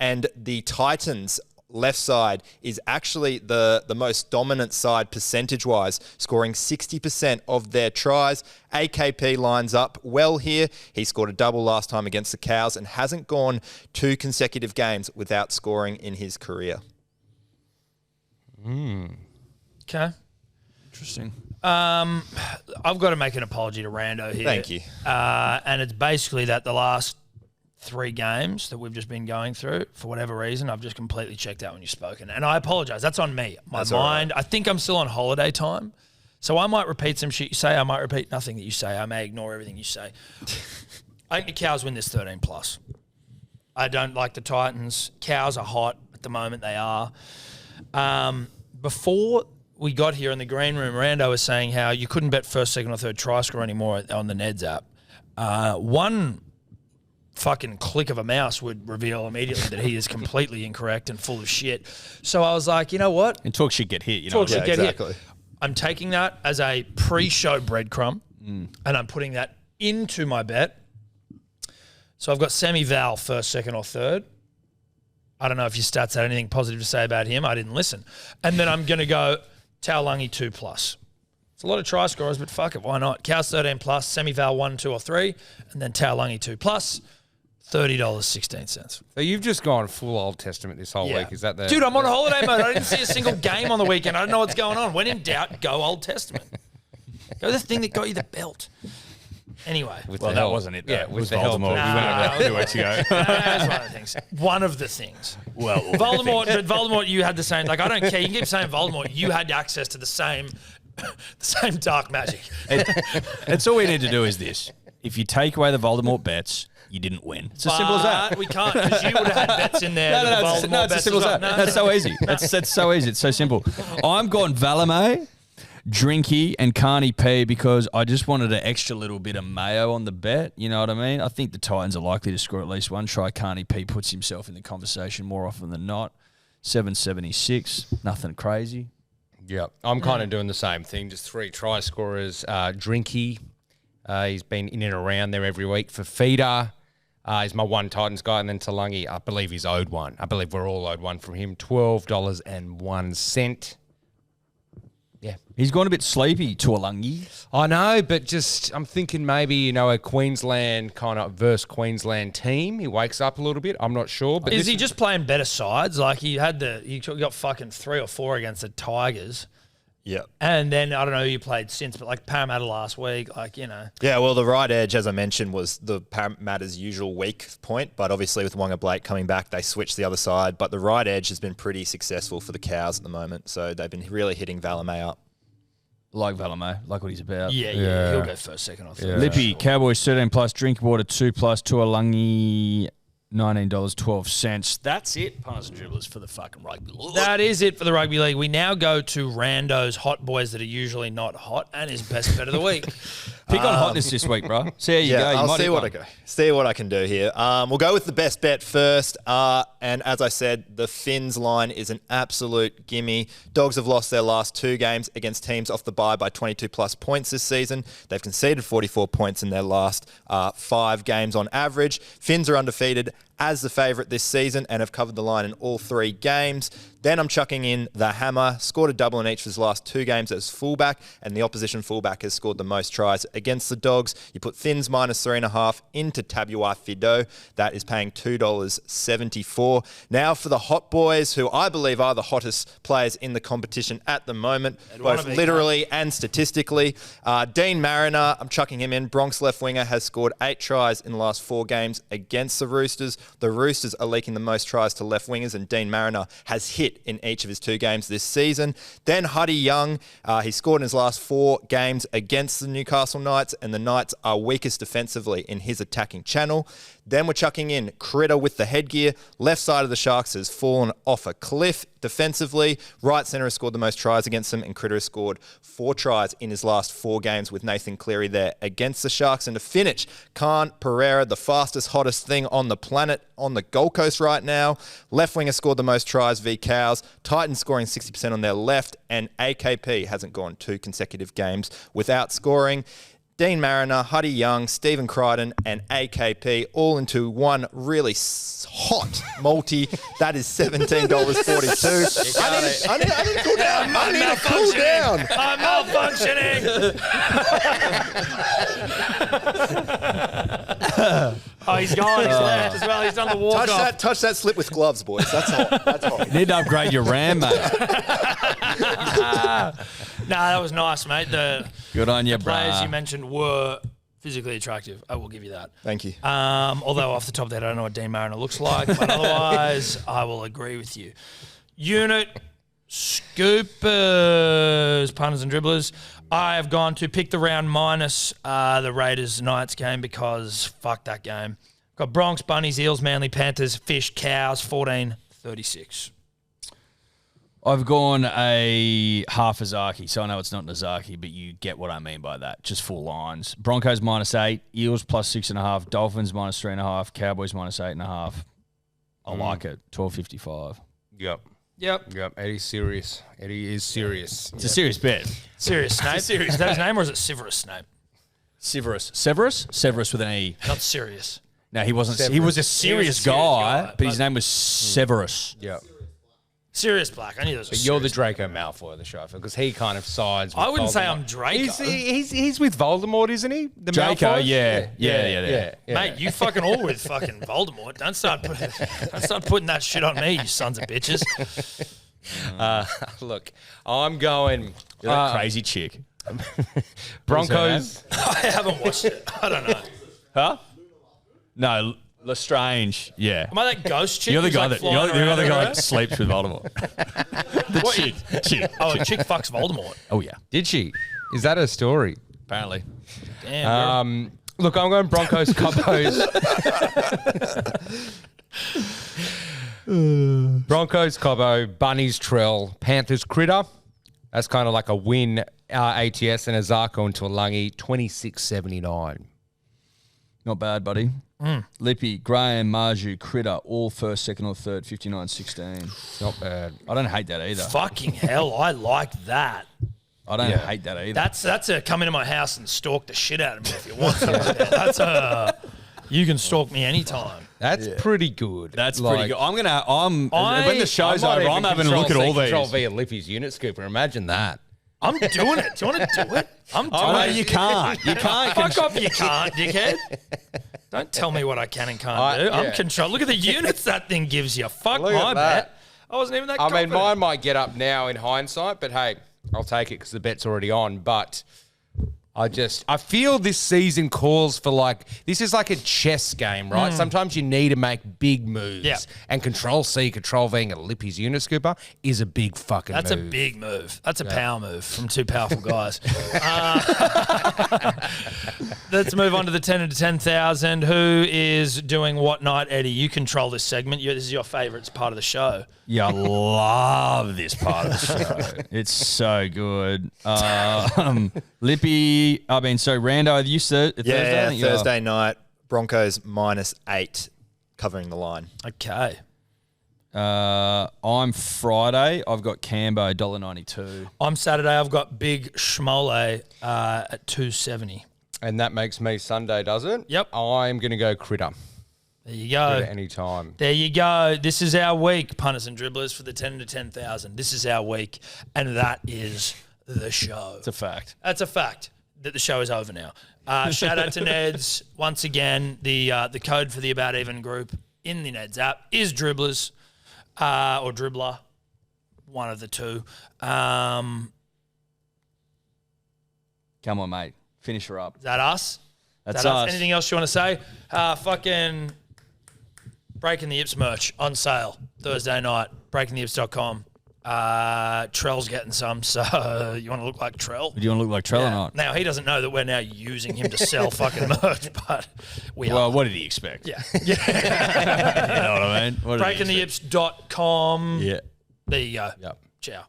Speaker 4: And the Titans' left side is actually the most dominant side percentage-wise, scoring 60% of their tries. AKP lines up well here. He scored a double last time against the Cows and hasn't gone 2 consecutive games without scoring in his career.
Speaker 1: Okay.
Speaker 2: Interesting.
Speaker 1: I've got to make an apology to Rando here.
Speaker 4: Thank you.
Speaker 1: And it's basically that the last 3 games that we've just been going through, for whatever reason, I've just completely checked out when you've spoken. And I apologize. That's on me. My
Speaker 4: That's all
Speaker 1: mind, I think I'm still on holiday time. So I might repeat some shit you say. I might repeat nothing that you say. I may ignore everything you say. I think the Cows win this 13 plus. I don't like the Titans. Cows are hot at the moment. They are. Before we got here in the green room, Rando was saying how you couldn't bet first, second, or third try score anymore on the Neds app. One fucking click of a mouse would reveal immediately that he is completely incorrect and full of shit. So I was like, you know what?
Speaker 2: And talk shit, get hit. You know.
Speaker 1: Talk shit, get hit.
Speaker 4: exactly.
Speaker 1: I'm taking that as a pre-show breadcrumb, and I'm putting that into my bet. So I've got Semi-Val first, second, or third. I don't know if your stats had anything positive to say about him. I didn't listen. And then I'm going to go Taulangi 2 plus. It's a lot of try scorers, but fuck it, why not? Cows 13 plus, Semi-Val 1, 2, or 3, and then Taulangi 2 plus, $30.16.
Speaker 3: So you've just gone full Old Testament this whole week. Is that the
Speaker 1: Dude, I'm on holiday mode. I didn't see a single game on the weekend. I don't know what's going on. When in doubt, go Old Testament. Go the thing that got you the belt. Anyway.
Speaker 2: Well, that wasn't it. Though.
Speaker 3: Yeah,
Speaker 2: it
Speaker 3: with
Speaker 2: was
Speaker 3: the help.
Speaker 2: Voldemort. We went over 2 weeks ago.
Speaker 1: That's one of the things. One of the things. Well, Voldemort, you had the same. Like, I don't care. You can keep saying Voldemort. You had access to the same dark magic.
Speaker 2: It's all we need to do is this. If you take away the Voldemort bets, you didn't win. It's as simple as that.
Speaker 1: We can't, because you would have had bets in there.
Speaker 2: No, it's as simple as that. That's so easy. That's so easy. It's so simple. I'm going Valame, Drinky, and Carney P because I just wanted an extra little bit of mayo on the bet. You know what I mean? I think the Titans are likely to score at least one try. Carney P puts himself in the conversation more often than not. 776, nothing crazy.
Speaker 3: Yeah, I'm kind of doing the same thing. Just 3 try scorers. Drinky, he's been in and around there every week. For Feeder, he's my one Titans guy. And then Talangi, I believe he's owed one. I believe we're all owed one from him. $12.01. Yeah.
Speaker 2: He's gone a bit sleepy, Tuolangi.
Speaker 3: I know, but just I'm thinking maybe, a Queensland kind of versus Queensland team. He wakes up a little bit. I'm not sure. But
Speaker 1: Is he just playing better sides? Like he got fucking 3 or 4 against the Tigers.
Speaker 4: Yeah.
Speaker 1: And then I don't know who you played since, but like Parramatta last week,
Speaker 4: Yeah, well, the right edge, as I mentioned, was the Parramatta's usual weak point, but obviously with Wonga Blake coming back, they switched the other side. But the right edge has been pretty successful for the Cows at the moment, so they've been really hitting Valemei up.
Speaker 2: Like Valemei, like what he's about.
Speaker 1: Yeah. He'll go first, second, or third.
Speaker 2: Lippy, Cowboys 13 plus, drinking water 2 plus, Tuolangi $19.12. That's it, punters and dribblers, for the fucking rugby league.
Speaker 1: That is it for the rugby league. We now go to Randos, hot boys that are usually not hot, and his best bet of the week.
Speaker 2: Pick on hotness this week, bro. See how you go.
Speaker 4: I'll see what I can do here. We'll go with the best bet first. And as I said, the Finns line is an absolute gimme. Dogs have lost their last 2 games against teams off the bye by 22 plus points this season. They've conceded 44 points in their last 5 games on average. Finns are undefeated as the favourite this season and have covered the line in all 3 games. Then I'm chucking in the hammer, scored a double in each of his last 2 games as fullback, and the opposition fullback has scored the most tries against the Dogs. You put Finns minus 3.5 into Tabua Fido. That is paying $2.74. Now for the hot boys, who I believe are the hottest players in the competition at the moment, both literally and statistically. Dean Mariner, I'm chucking him in. Bronx left winger has scored 8 tries in the last 4 games against the Roosters. The Roosters are leaking the most tries to left wingers, and Dean Mariner has hit in each of his 2 games this season. Then Huddy Young, he scored in his last 4 games against the Newcastle Knights, and the Knights are weakest defensively in his attacking channel. Then we're chucking in Critter with the headgear. Left side of the Sharks has fallen off a cliff defensively. Right centre has scored the most tries against them, and Critter has scored 4 tries in his last 4 games with Nathan Cleary there against the Sharks. And to finish, Khan Pereira, the fastest, hottest thing on the planet on the Gold Coast right now. Left winger scored the most tries v Cows. Titans scoring 60% on their left, and AKP hasn't gone 2 consecutive games without scoring. Dean Mariner, Huddy Young, Stephen Crichton, and AKP all into one really hot multi. That is $17.42. I need to cool down. I need to cool down.
Speaker 1: I'm malfunctioning. Oh, he's gone. He's left as well. He's done the walk off.
Speaker 4: Touch that slip with gloves, boys. That's hot. That's hot.
Speaker 2: You need to upgrade your RAM, mate.
Speaker 1: That was nice, mate.
Speaker 2: Good on you,
Speaker 1: the
Speaker 2: bro.
Speaker 1: players you mentioned were physically attractive. I will give you that.
Speaker 4: Thank you.
Speaker 1: Although off the top of that, I don't know what Dean Mariner looks like, but otherwise, I will agree with you. Unit Scoopers, punters and dribblers. I have gone to pick the round minus the Raiders Knights game because fuck that game. Got Bronx, Bunnies, Eels, Manly, Panthers, Fish, Cows, 14-36.
Speaker 2: I've gone a half Azaki, so I know it's not an Azaki, but you get what I mean by that. Just 4 lines. Broncos -8, Eels +6.5, Dolphins -3.5, Cowboys -8.5. I like it. 12.55.
Speaker 3: Yep. Eddie's serious. Eddie is serious.
Speaker 2: It's a serious bet.
Speaker 1: Serious Snape? Is that his name or is it Severus Snape?
Speaker 2: Severus with an E.
Speaker 1: Not serious.
Speaker 2: No, he wasn't.
Speaker 3: Severus.
Speaker 2: He was a serious guy, but his
Speaker 1: but-
Speaker 2: name was Severus.
Speaker 3: Yep.
Speaker 1: Sirius Black. I knew there was a
Speaker 3: But you're the
Speaker 1: Sirius.
Speaker 3: Draco Malfoy of the show because he kind of sides with
Speaker 1: I wouldn't say
Speaker 3: Voldemort.
Speaker 1: I'm Draco.
Speaker 3: He's with Voldemort, isn't he? The
Speaker 2: Draco,
Speaker 3: Malfoy?
Speaker 2: yeah.
Speaker 1: Mate, you fucking all with fucking Voldemort. Don't start putting that shit on me, you sons of bitches.
Speaker 3: Look, I'm going
Speaker 2: You're that crazy chick.
Speaker 3: Broncos.
Speaker 1: I haven't watched it. I don't know.
Speaker 2: Huh? No, Lestrange. Yeah.
Speaker 1: Am I that ghost chick?
Speaker 2: You're the
Speaker 1: who's
Speaker 2: guy
Speaker 1: like
Speaker 2: that
Speaker 1: flying
Speaker 2: you're the
Speaker 1: around
Speaker 2: guy
Speaker 1: everywhere?
Speaker 2: that sleeps with Voldemort.
Speaker 1: What?
Speaker 2: chick.
Speaker 1: Oh, a chick fucks Voldemort.
Speaker 2: Oh yeah.
Speaker 3: Did she? Is that a story?
Speaker 2: Apparently.
Speaker 1: Damn.
Speaker 3: Look, I'm going Broncos, Cobbos. Broncos, Cobbo, Bunnies, Trell, Panthers, Critter. That's kind of like a win ATS and a Zarko into a Lungy, 26.79.
Speaker 2: Not bad, buddy. Lippy, Graham, Marju, Critter, all first, second, or third, 59.16.
Speaker 3: Not bad.
Speaker 2: I don't hate that either.
Speaker 1: Fucking hell, I like that.
Speaker 2: I don't hate that either.
Speaker 1: That's a come into my house and stalk the shit out of me if you want to. That's a you can stalk me anytime.
Speaker 3: That's pretty good.
Speaker 2: That's pretty good. When the show's
Speaker 3: I might
Speaker 2: over,
Speaker 3: even
Speaker 2: I'm having a look at all these.
Speaker 3: Control via Lippy's unit scooper. Imagine that.
Speaker 1: I'm doing it. Do you want to do it? I'm doing
Speaker 2: No,
Speaker 1: it.
Speaker 2: you can't. You can't.
Speaker 1: Fuck off, you can't, dickhead. Don't tell me what I can and can't do. I'm controlled. Look at the units that thing gives you. Fuck
Speaker 3: Look
Speaker 1: my
Speaker 3: at that.
Speaker 1: bet. I wasn't even that
Speaker 3: I
Speaker 1: confident.
Speaker 3: mean, mine might get up now in hindsight, but hey, I'll take it because the bet's already on. But I feel this season calls for this is like a chess game, right? Sometimes you need to make big moves.
Speaker 1: Yeah.
Speaker 3: And Control C, Control V and Lippy's unit scooper is a big fucking
Speaker 1: That's
Speaker 3: move.
Speaker 1: a big move. That's a power move from two powerful guys. Let's move on to the 10 to 10,000. Who is doing what night, Eddie? You control this segment. This is your favourite part of the show.
Speaker 2: Yeah, I love this part of the show. It's so good. Lippy, Rando, you said Thursday? I think
Speaker 4: Thursday night, Broncos -8 covering the line.
Speaker 1: Okay.
Speaker 2: I'm Friday. I've got Cambo $1.92.
Speaker 1: I'm Saturday. I've got Big Schmole at 270.
Speaker 3: And that makes me Sunday, does it?
Speaker 1: Yep.
Speaker 3: I'm going to go Critter.
Speaker 1: There you go.
Speaker 3: Critter anytime.
Speaker 1: There you go. This is our week, punters and dribblers, for the 10 to 10,000. This is our week, and that is the show.
Speaker 2: It's a fact.
Speaker 1: That's a fact that the show is over now. Shout out to Neds. Once again, the code for the About Even group in the Neds app is dribblers or dribbler, one of the two.
Speaker 2: Come on, mate. Finish her up.
Speaker 1: Is that us?
Speaker 2: That's
Speaker 1: Is that
Speaker 2: us.
Speaker 1: Anything else you want to say? Fucking Breaking the Ips merch on sale Thursday night. BreakingTheIps.com. Trell's getting some, so you want to look like Trell?
Speaker 2: Do you want to look like Trell or not?
Speaker 1: Now, he doesn't know that we're now using him to sell fucking merch, but we are.
Speaker 2: Well, what did he expect?
Speaker 1: Yeah.
Speaker 2: You know what I mean? What did he expect?
Speaker 1: BreakingTheIps.com.
Speaker 2: Yeah.
Speaker 1: There you go.
Speaker 3: Yep.
Speaker 1: Ciao.